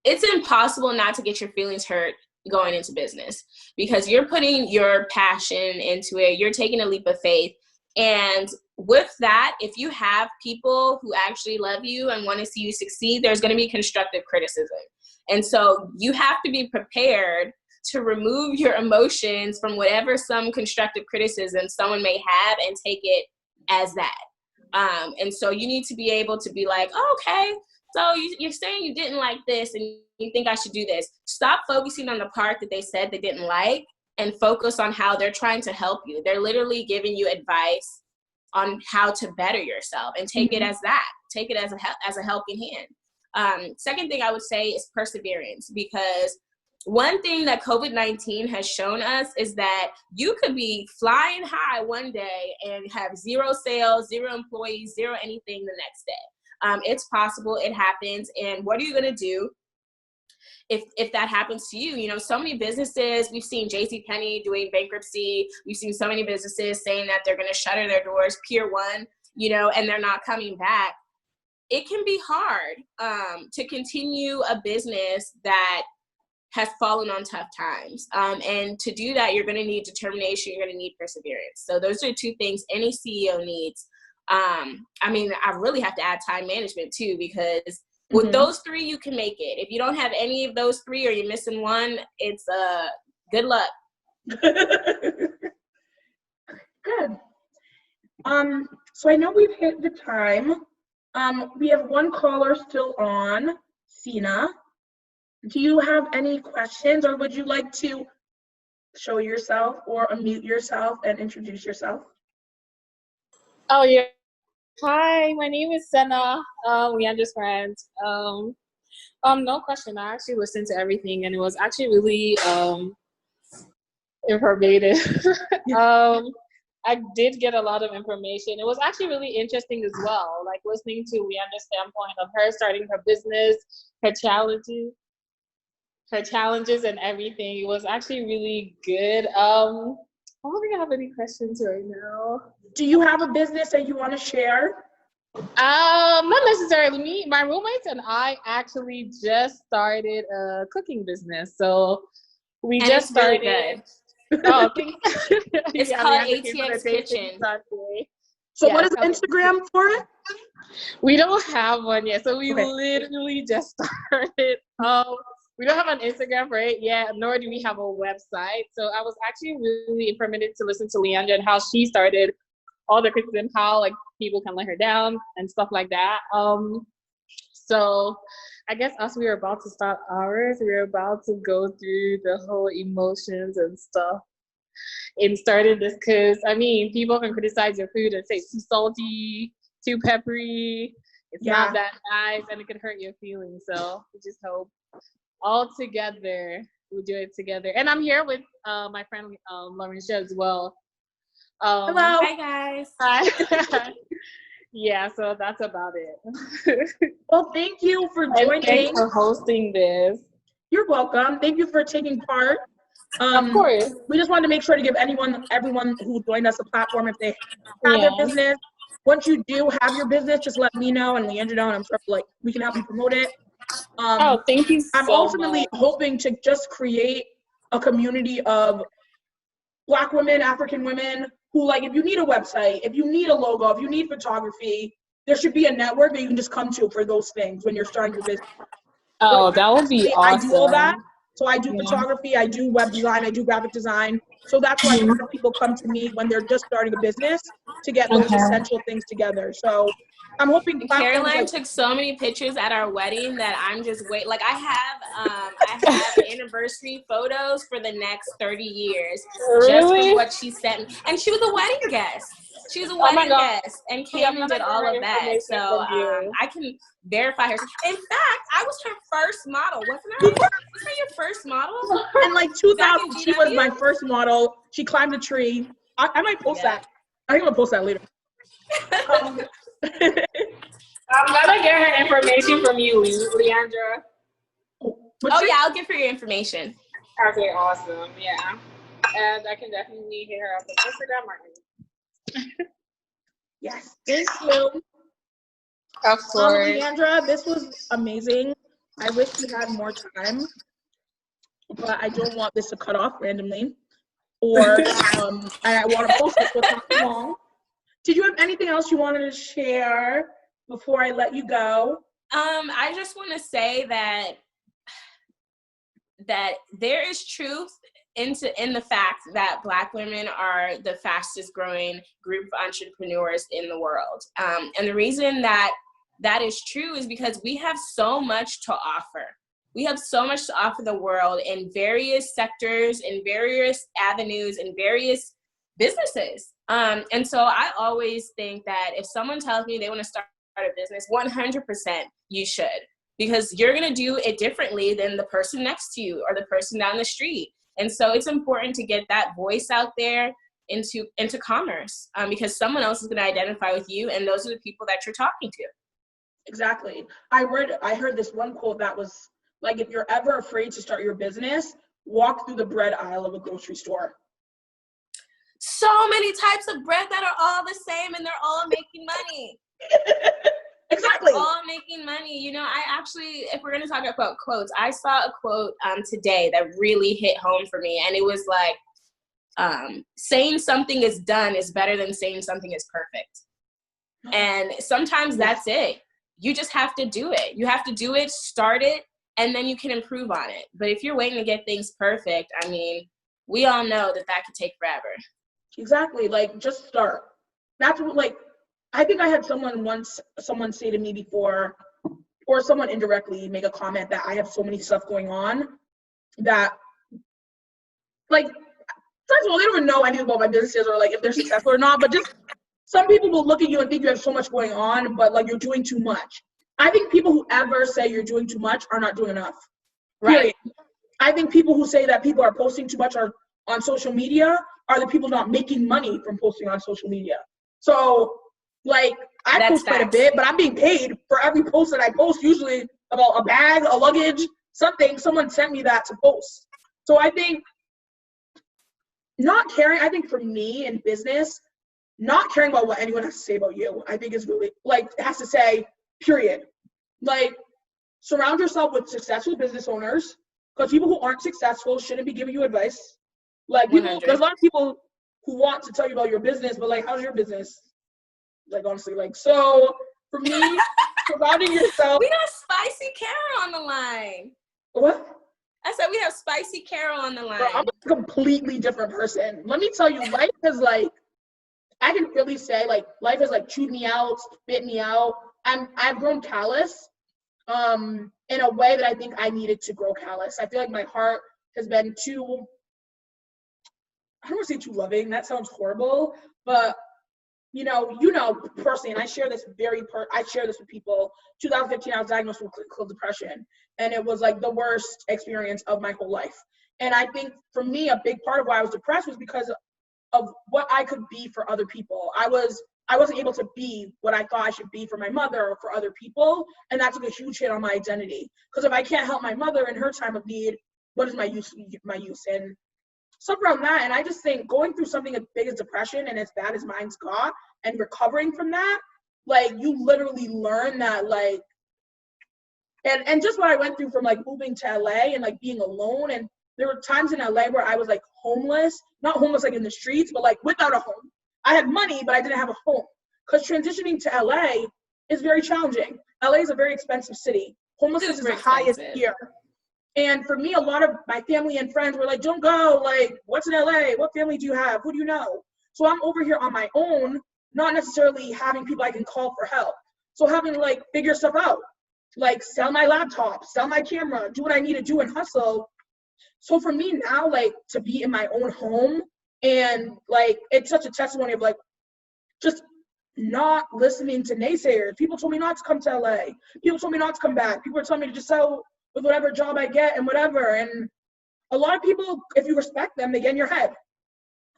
Speaker 2: it's impossible not to get your feelings hurt going into business, because you're putting your passion into it. You're taking a leap of faith. And with that, if you have people who actually love you and want to see you succeed, there's going to be constructive criticism. And so you have to be prepared to remove your emotions from whatever some constructive criticism someone may have and take it as that. And so you need to be able to be like, oh, okay, so you're saying you didn't like this and you think I should do this. Stop focusing on the part that they said they didn't like and focus on how they're trying to help you. They're literally giving you advice on how to better yourself, and take it as that. Take it as a helping hand. Second thing I would say is perseverance, because one thing that COVID-19 has shown us is that you could be flying high one day and have zero sales, zero employees, zero anything the next day. It's possible, it happens. And what are you going to do if that happens to you? You know, so many businesses, we've seen JCPenney doing bankruptcy. We've seen so many businesses saying that they're going to shutter their doors, Pier 1, you know, and they're not coming back. It can be hard to continue a business that has fallen on tough times. And to do that, you're going to need determination. You're going to need perseverance. So those are two things any CEO needs. I mean, I really have to add time management too, because with those three, you can make it. If you don't have any of those three, or you're missing one, it's good luck.
Speaker 1: Good. So I know we've hit the time. We have one caller still on, Sina. Do you have any questions, or would you like to show yourself or unmute yourself and introduce yourself?
Speaker 4: Oh, yeah. Hi, my name is Senna, Leandra's friend. No question. I actually listened to everything, and it was actually really informative. I did get a lot of information. It was actually really interesting as well, like listening to Leandra's standpoint of her starting her business, her challenges and everything. It was actually really good. I don't think I have any questions right now.
Speaker 1: Do you have a business that you want to share?
Speaker 4: Not necessarily. Me, my roommates and I actually just started a cooking business. So we
Speaker 2: And
Speaker 4: just
Speaker 2: it's really
Speaker 4: started.
Speaker 2: good.
Speaker 4: Oh,
Speaker 2: It's
Speaker 4: yeah,
Speaker 2: called
Speaker 4: we came for the
Speaker 2: ATX
Speaker 4: tasting
Speaker 2: Kitchen.
Speaker 4: Sunday.
Speaker 1: So
Speaker 4: Yeah,
Speaker 1: what is
Speaker 4: okay.
Speaker 1: Instagram for it?
Speaker 4: We don't have one yet, so we
Speaker 1: Okay.
Speaker 4: literally just started. We don't have an Instagram for it yet, nor do we have a website. So I was actually really informative to listen to Leandra and how she started all the cookies and how like people can let her down and stuff like that. So I guess as we were about to start ours, we were about to go through the whole emotions and stuff in starting this, because I mean, people can criticize your food and say it's too salty, too peppery, it's not that nice, and it can hurt your feelings. So we just hope all together we do it together. And I'm here with my friend Laurentia as well.
Speaker 1: Hello.
Speaker 2: Hi, guys.
Speaker 4: Hi. Yeah, so that's about it.
Speaker 1: Well, thank you for joining.
Speaker 4: Thanks for hosting this.
Speaker 1: You're welcome. Thank you for taking part.
Speaker 4: Of course.
Speaker 1: We just wanted to make sure to give everyone who joined us a platform if they have their business. Once you do have your business, just let me know and Leandra know, and I'm sure like we can help you promote it.
Speaker 4: Thank you so
Speaker 1: I'm ultimately
Speaker 4: much.
Speaker 1: hoping to just create a community of Black women, African women who, like, if you need a website, if you need a logo, if you need photography, there should be a network that you can just come to for those things when you're starting your business.
Speaker 4: Oh, that would be awesome.
Speaker 1: I do all that. So I do photography, I do web design, I do graphic design. So that's why a lot of people come to me when they're just starting a business to get those essential things together. So I'm hoping
Speaker 2: Caroline took so many pictures at our wedding that I'm just like I have anniversary photos for the next 30 years just from what she sent me. And she was a wedding guest. She was a wedding guest and came and did all of that. So I can verify her. In fact, I was her first model, wasn't I? Was I your first model?
Speaker 1: In like 2000, she was my first model. She climbed a tree. I might post that. I think I'm gonna post that later.
Speaker 4: I'm gonna get her information from you, Leandra.
Speaker 2: Yeah, I'll give her your information.
Speaker 4: Okay, awesome. Yeah, and I can definitely hit her up on Instagram or
Speaker 1: Yes, thank you.
Speaker 4: Of course.
Speaker 1: Leandra, this was amazing. I wish we had more time, but I don't want this to cut off randomly, or I want to post it for not too long. Did you have anything else you wanted to share before I let you go?
Speaker 2: I just want to say that there is truth in the fact that Black women are the fastest growing group of entrepreneurs in the world. And the reason that is true is because we have so much to offer. We have so much to offer the world in various sectors, in various avenues, in various businesses. And so I always think that if someone tells me they want to start a business, 100% you should, because you're going to do it differently than the person next to you or the person down the street. And so it's important to get that voice out there into commerce, because someone else is going to identify with you, and those are the people that you're talking to.
Speaker 1: Exactly. I heard this one quote that was like, if you're ever afraid to start your business, walk through the bread aisle of a grocery store.
Speaker 2: So many types of bread that are all the same, and they're all making money.
Speaker 1: Exactly.
Speaker 2: They're all making money. You know, I actually, if we're going to talk about quotes, I saw a quote today that really hit home for me. And it was like, saying something is done is better than saying something is perfect. And sometimes that's it. You just have to do it. You have to do it, start it, and then you can improve on it. But if you're waiting to get things perfect, I mean, we all know that could take forever.
Speaker 1: Exactly. Like, just start. That's what, like, I think I had someone say to me before, or someone indirectly make a comment that I have so many stuff going on that, like, first of all, they don't even know anything about my businesses or like if they're successful or not, but just some people will look at you and think you have so much going on, but like you're doing too much. I think people who ever say you're doing too much are not doing enough. Period. Right. I think people who say that people are posting too much on social media are the people not making money from posting on social media. So, like, I post quite a bit, but I'm being paid for every post that I post, usually about a bag, a luggage, something. Someone sent me that to post. So I think not caring, I think for me in business, not caring about what anyone has to say about you, I think is really, like, it has to say, period. Like, surround yourself with successful business owners, because people who aren't successful shouldn't be giving you advice. Like, people, there's a lot of people who want to tell you about your business, but like, how's your business? Like, honestly, like, so for me, surrounding yourself.
Speaker 2: We got Spicy Carol on the line.
Speaker 1: What?
Speaker 2: I said we have Spicy Carol on the line.
Speaker 1: Bro, I'm a completely different person. Let me tell you, life has, like, I can really say, like, life has, like, chewed me out, spit me out. I've grown callous in a way that I think I needed to grow callous. I feel like my heart has been too, I don't want to say too loving. That sounds horrible, but you know personally, and I share this with people. 2015, I was diagnosed with clinical depression, and it was like the worst experience of my whole life. And I think for me, a big part of why I was depressed was because of what I could be for other people. I wasn't able to be what I thought I should be for my mother or for other people, and that took a huge hit on my identity. Because if I can't help my mother in her time of need, what is my use? And stuff around that. And I just think going through something as big as depression and as bad as mine's got, and recovering from that, like, you literally learn that, like, and just what I went through from, like, moving to LA and, like, being alone. And there were times in LA where I was, like, homeless, not homeless like in the streets, but like without a home. I had money, but I didn't have a home, because transitioning to LA is very challenging. LA is a very expensive city. Homelessness is the highest here. And for me, a lot of my family and friends were like, don't go, like, what's in LA? What family do you have? Who do you know? So I'm over here on my own, not necessarily having people I can call for help. So having to, like, figure stuff out, like, sell my laptop, sell my camera, do what I need to do and hustle. So for me now, like, to be in my own home, and, like, it's such a testimony of, like, just not listening to naysayers. People told me not to come to LA. People told me not to come back. People were telling me to just settle with whatever job I get and whatever. And a lot of people, if you respect them, they get in your head.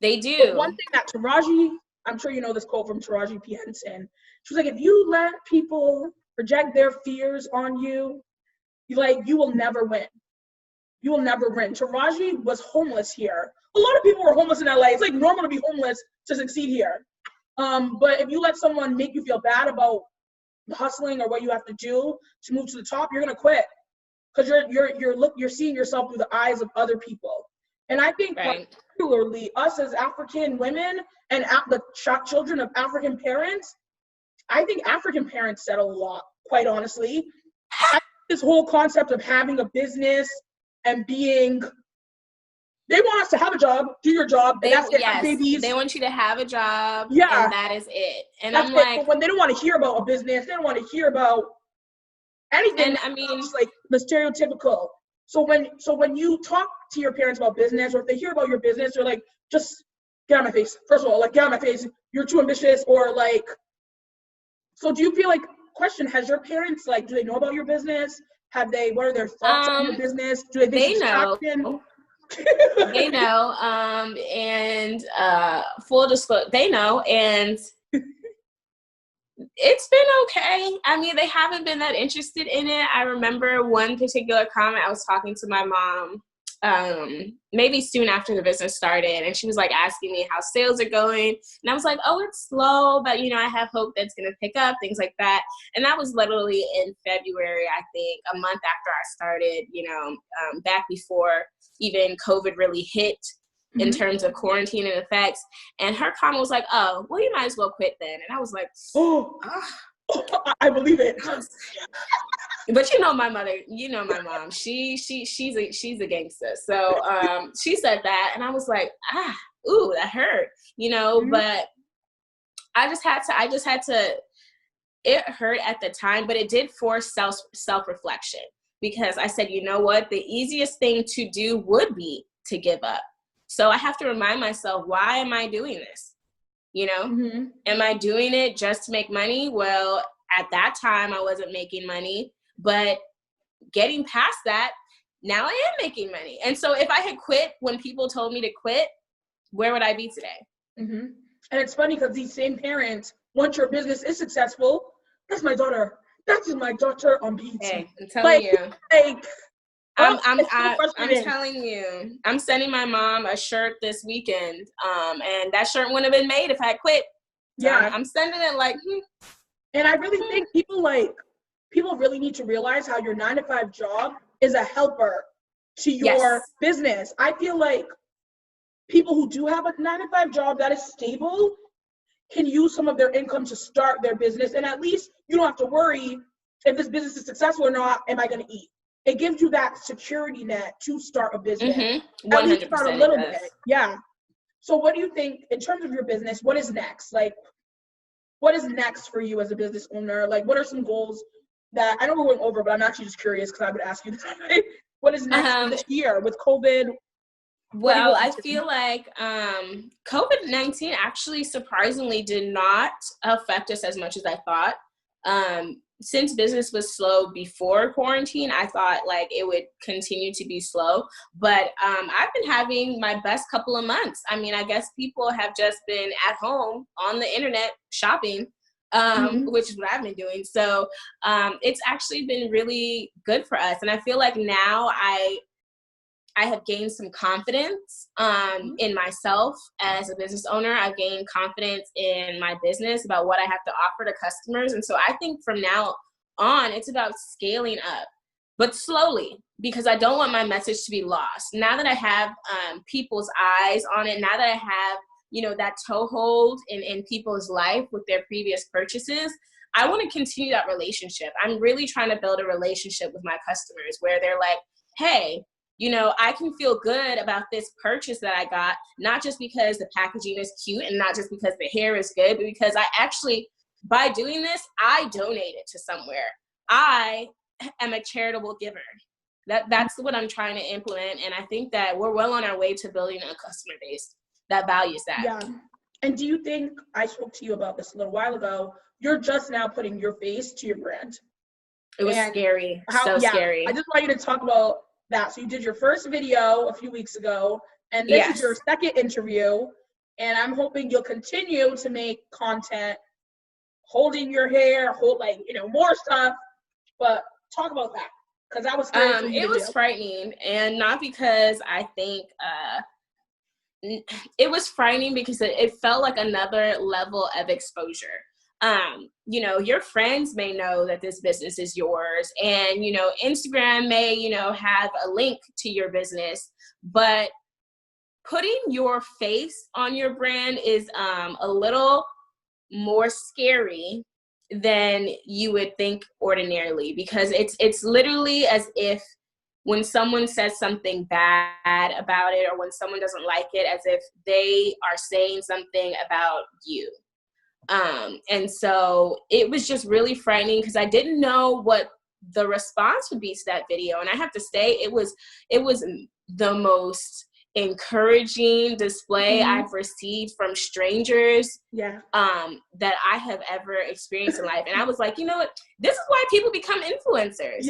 Speaker 2: They do.
Speaker 1: But one thing that Taraji, I'm sure you know this quote from Taraji P. Henson. She was like, if you let people project their fears on you, you will never win. You will never win. Taraji was homeless here. A lot of people were homeless in LA. It's like normal to be homeless to succeed here. But if you let someone make you feel bad about the hustling or what you have to do to move to the top, you're gonna quit, because you're seeing yourself through the eyes of other people. And I think particularly us as African women and the children of African parents, I think African parents settle a lot, quite honestly. This whole concept of having a business and they want us to have a job, do your job, and that's it, have babies.
Speaker 2: They want you to have a job, and that is it. And
Speaker 1: that's
Speaker 2: I'm like,
Speaker 1: but when they don't want to hear about a business, they don't want to hear about anything.
Speaker 2: And I mean,
Speaker 1: just like the stereotypical. So when you talk to your parents about business, or if they hear about your business, they're like, just get out of my face. First of all, like, get out of my face. You're too ambitious, or like. So do you feel like, question, has your parents, like, do they know about your business? What are their thoughts on your business? Do they think it's distraction?
Speaker 2: They know. And full disclosure, they know, and it's been okay. I mean, they haven't been that interested in it. I remember one particular comment. I was talking to my mom, maybe soon after the business started, and she was like asking me how sales are going, and I was like, oh, it's slow, but I have hope that's going to pick up, things like that. And that was literally in February, I think, a month after I started, back before even COVID really hit in terms of quarantine and effects. And her comment was like, oh, well, you might as well quit then. And I was like, oh,
Speaker 1: I believe it.
Speaker 2: But my mother, my mom, she's a gangster. So she said that, and I was like, ooh, that hurt, but I just had to, it hurt at the time, but it did force self-reflection, because I said, you know what, the easiest thing to do would be to give up. So I have to remind myself, why am I doing this? Am I doing it just to make money? Well, at that time I wasn't making money, but getting past that, now I am making money. And so if I had quit when people told me to quit, where would I be today?
Speaker 1: And it's funny because these same parents, once your business is successful, that's my daughter. That's my daughter on BET.
Speaker 2: Hey, I'm telling you. I'm telling you, I'm sending my mom a shirt this weekend, and that shirt wouldn't have been made if I had quit. So yeah, I'm sending it like.
Speaker 1: And I really think people really need to realize how your 9-to-5 job is a helper to your business. I feel like people who do have a 9-to-5 job that is stable can use some of their income to start their business, and at least you don't have to worry if this business is successful or not. Am I going to eat? It gives you that security net to start a business.
Speaker 2: 100%.
Speaker 1: At least start a little bit. Yeah. So what do you think in terms of your business? What is next? Like, what is next for you as a business owner? Like, what are some goals that I know we're going over, but I'm actually just curious because I would ask you this. What is next for this year with COVID?
Speaker 2: Well, I feel like COVID-19 actually surprisingly did not affect us as much as I thought. Since business was slow before quarantine, I thought like it would continue to be slow, but I've been having my best couple of months. I mean, I guess people have just been at home on the internet shopping, which is what I've been doing. So it's actually been really good for us. And I feel like now I have gained some confidence in myself as a business owner. I've gained confidence in my business about what I have to offer to customers. And so I think from now on, it's about scaling up, but slowly, because I don't want my message to be lost. Now that I have people's eyes on it, now that I have, that toehold in people's life with their previous purchases, I want to continue that relationship. I'm really trying to build a relationship with my customers where they're like, hey, I can feel good about this purchase that I got, not just because the packaging is cute and not just because the hair is good, but because I actually, by doing this, I donate it to somewhere. I am a charitable giver. That's what I'm trying to implement. And I think that we're well on our way to building a customer base that values that.
Speaker 1: Yeah. And do you think, I spoke to you about this a little while ago, you're just now putting your face to your brand?
Speaker 2: It was scary. Scary.
Speaker 1: I just want you to talk about that. So you did your first video a few weeks ago, and this is your second interview, and I'm hoping you'll continue to make content holding your hair, more stuff, but talk about that, because that was scary.
Speaker 2: It was frightening, and not because I think it was frightening because it felt like another level of exposure. Your friends may know that this business is yours, and, Instagram may, have a link to your business, but putting your face on your brand is a little more scary than you would think ordinarily, because it's literally as if when someone says something bad about it, or when someone doesn't like it, as if they are saying something about you. And so it was just really frightening because I didn't know what the response would be to that video. And I have to say, it was the most encouraging display I've received from strangers that I have ever experienced in life. And I was like, you know what, this is why people become influencers.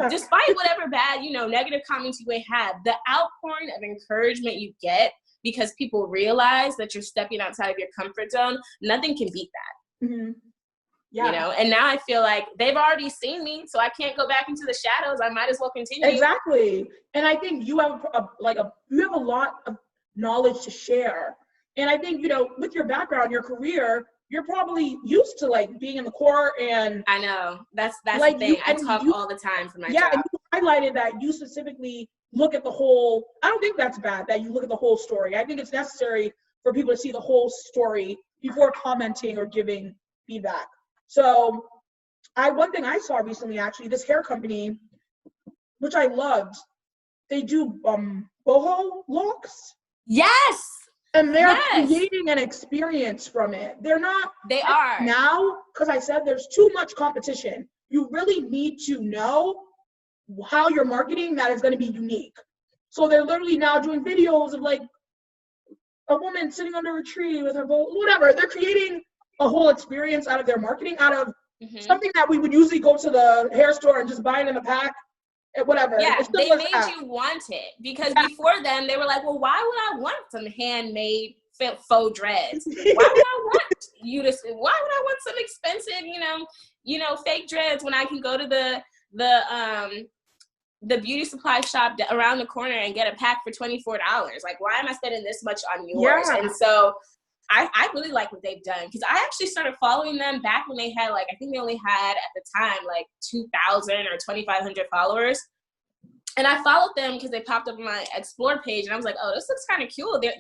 Speaker 2: Despite whatever bad, negative comments you may have, the outpouring of encouragement you get because people realize that you're stepping outside of your comfort zone, nothing can beat that. And now I feel like they've already seen me, so I can't go back into the shadows. I might as well continue.
Speaker 1: Exactly. And I think you have you have a lot of knowledge to share. And I think, with your background, your career, you're probably used to like being in the court. And
Speaker 2: I know that's like the thing. I talk all the time for my job.
Speaker 1: And you highlighted that you specifically look at the whole. I don't think that's bad that you look at the whole story. I think it's necessary for people to see the whole story before commenting or giving feedback. So one thing I saw recently, actually, this hair company, which I loved, they do boho locks.
Speaker 2: Yes.
Speaker 1: And they're creating an experience from it. They are now, because I said there's too much competition. You really need to know how you're marketing that is going to be unique. So they're literally now doing videos of like a woman sitting under a tree with her bowl, whatever. They're creating a whole experience out of their marketing, out of something that we would usually go to the hair store and just buy it in a pack, whatever.
Speaker 2: Yeah, they made you want it, because before then they were like, well, why would I want some handmade faux dreads? Why would I want some expensive, fake dreads when I can go to the beauty supply shop around the corner and get a pack for $24? Like, why am I spending this much on yours? And so I really like what they've done, because I actually started following them back when they had I think they only had at the time 2,000 or 2,500 followers. And I followed them because they popped up on my Explore page, and I was like, oh, this looks kind of cool. They're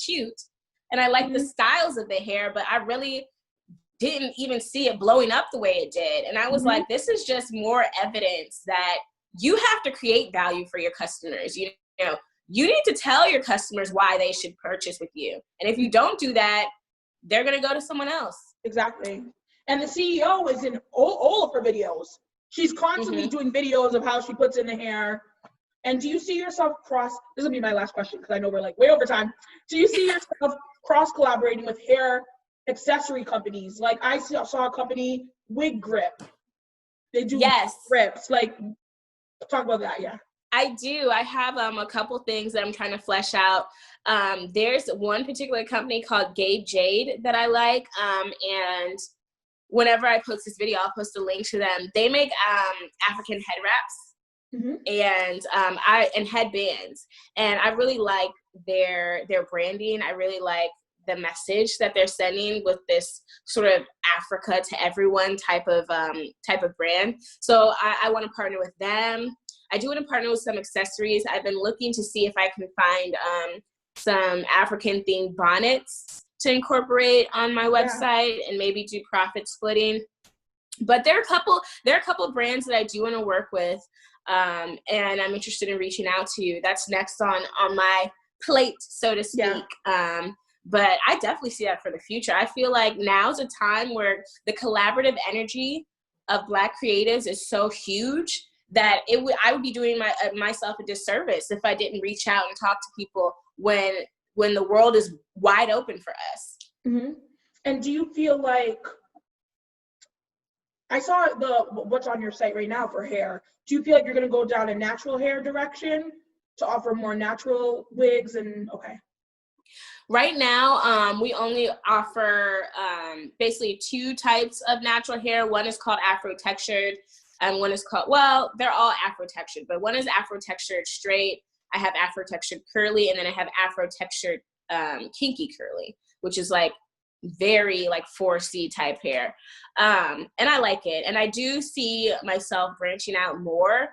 Speaker 2: cute. And I like the styles of the hair, but I really didn't even see it blowing up the way it did. And I was like, this is just more evidence that you have to create value for your customers. You need to tell your customers why they should purchase with you. And if you don't do that, they're going to go to someone else.
Speaker 1: Exactly. And the CEO is in all of her videos. She's constantly doing videos of how she puts in the hair. And do you see yourself this will be my last question because I know we're way over time. Do you see yourself cross collaborating with hair accessory companies? Like I saw a company, Wig Grip. They do grips. Talk about that, yeah.
Speaker 2: I do. I have a couple things that I'm trying to flesh out. There's one particular company called Gabe Jade that I like. And whenever I post this video, I'll post a link to them. They make African head wraps and headbands. And I really like their branding. I really like the message that they're sending with this sort of Africa to everyone type of brand. So I want to partner with them. I do want to partner with some accessories. I've been looking to see if I can find some African themed bonnets to incorporate on my website and maybe do profit splitting. But there are a couple brands that I do want to work with, and I'm interested in reaching out to. That's next on my plate, so to speak. But I definitely see that for the future. I feel like now's a time where the collaborative energy of Black creatives is so huge that I would be doing myself a disservice if I didn't reach out and talk to people when the world is wide open for us.
Speaker 1: And do you feel like, I saw what's on your site right now for hair. Do you feel like you're going to go down a natural hair direction to offer more natural wigs and
Speaker 2: Right now, we only offer basically two types of natural hair. One is called Afro-textured, and one is called, they're all Afro-textured, but one is Afro-textured straight. I have Afro-textured curly, and then I have Afro-textured kinky curly, which is very 4C type hair. And I like it. And I do see myself branching out more.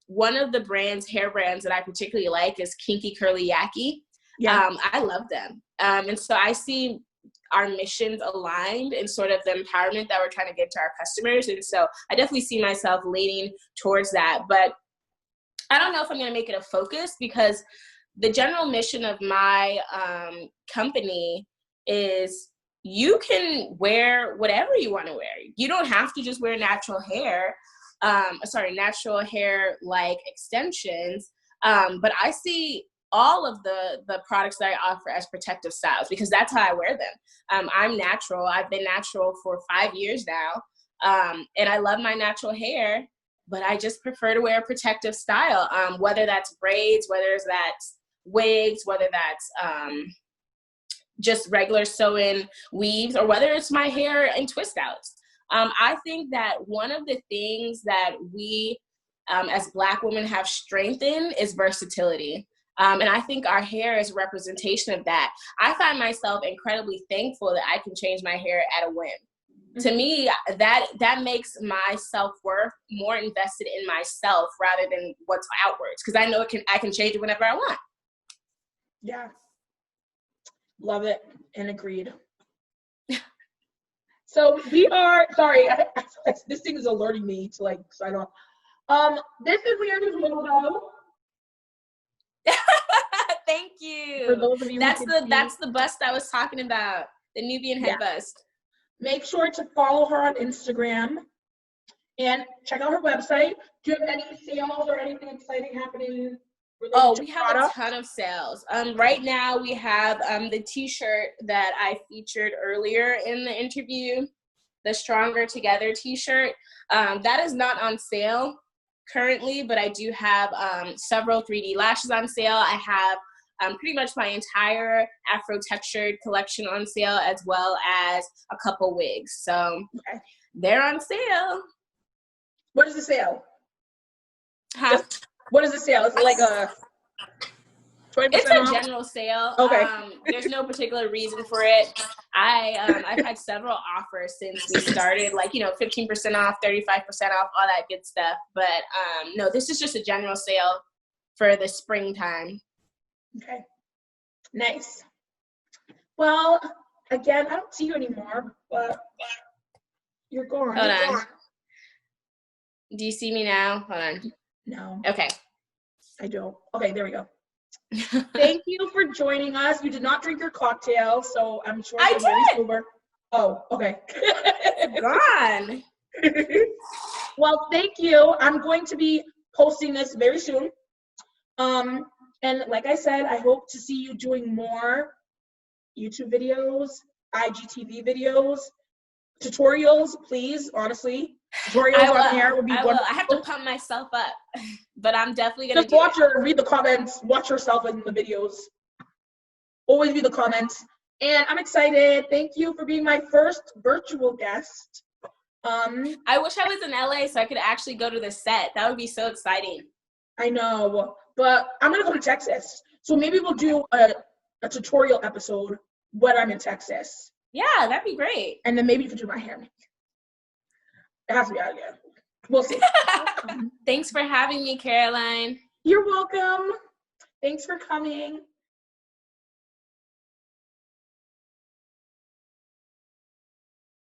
Speaker 2: One of the hair brands that I particularly like is Kinky Curly Yaki. I love them. And so I see our missions aligned and sort of the empowerment that we're trying to give to our customers. And so I definitely see myself leaning towards that. But I don't know if I'm going to make it a focus, because the general mission of my company is you can wear whatever you want to wear. You don't have to just wear natural hair. natural hair like extensions. But I see all of the products that I offer as protective styles because that's how I wear them. I'm natural. I've been natural for 5 years now. And I love my natural hair, but I just prefer to wear a protective style, whether that's braids, whether that's wigs, whether that's just regular sew-in weaves, or whether it's my hair in twist outs. I think that one of the things that we as Black women have strength in is versatility. And I think our hair is a representation of that. I find myself incredibly thankful that I can change my hair at a whim. To me, that makes my self-worth more invested in myself rather than what's outwards, because I know I can change it whenever I want.
Speaker 1: Yeah. Love it and agreed. So we are, sorry, this thing is alerting me to like, so I don't, this is Leandra's logo.
Speaker 2: Thank you.
Speaker 1: For those of you
Speaker 2: that's the bust I was talking about, the Nubian head bust.
Speaker 1: Make sure to follow her on Instagram and check out her website. Do you have any sales or anything exciting happening?
Speaker 2: Oh, we have a ton of sales. Right now we have the t-shirt that I featured earlier in the interview, the Stronger Together t-shirt. That is not on sale currently, but I do have several 3D lashes on sale. I have pretty much my entire Afro textured collection on sale, as well as a couple wigs. So they're on sale.
Speaker 1: What is the sale?
Speaker 2: Huh?
Speaker 1: What is the sale? Is it like a 20%
Speaker 2: It's a
Speaker 1: off?
Speaker 2: General sale.
Speaker 1: Okay.
Speaker 2: There's no particular reason for it. I've had several offers since we started, like, 15% off, 35% off, all that good stuff. But no, this is just a general sale for the springtime.
Speaker 1: Okay. Nice. Well, again, I don't see you anymore, but you're gone.
Speaker 2: Hold on. Do you see me now? Hold on.
Speaker 1: No.
Speaker 2: Okay.
Speaker 1: I don't. Okay, there we go. Thank you for joining us. You did not drink your cocktail, so I'm sure you're very sober. Oh, okay.
Speaker 2: Gone.
Speaker 1: Well, thank you. I'm going to be posting this very soon. And like I said, I hope to see you doing more YouTube videos, IGTV videos, tutorials, please, honestly. Tutorials on here would be wonderful.
Speaker 2: I have to pump myself up, but I'm definitely going to
Speaker 1: just watch her, read the comments, watch yourself in the videos. Always read the comments. And I'm excited. Thank you for being my first virtual guest.
Speaker 2: I wish I was in LA so I could actually go to the set. That would be so exciting.
Speaker 1: I know, but I'm going to go to Texas. So maybe we'll do a tutorial episode when I'm in Texas.
Speaker 2: Yeah, that'd be great.
Speaker 1: And then maybe you can do my hair. It has to be out again. We'll see.
Speaker 2: Thanks for having me, Caroline.
Speaker 1: You're welcome. Thanks for coming.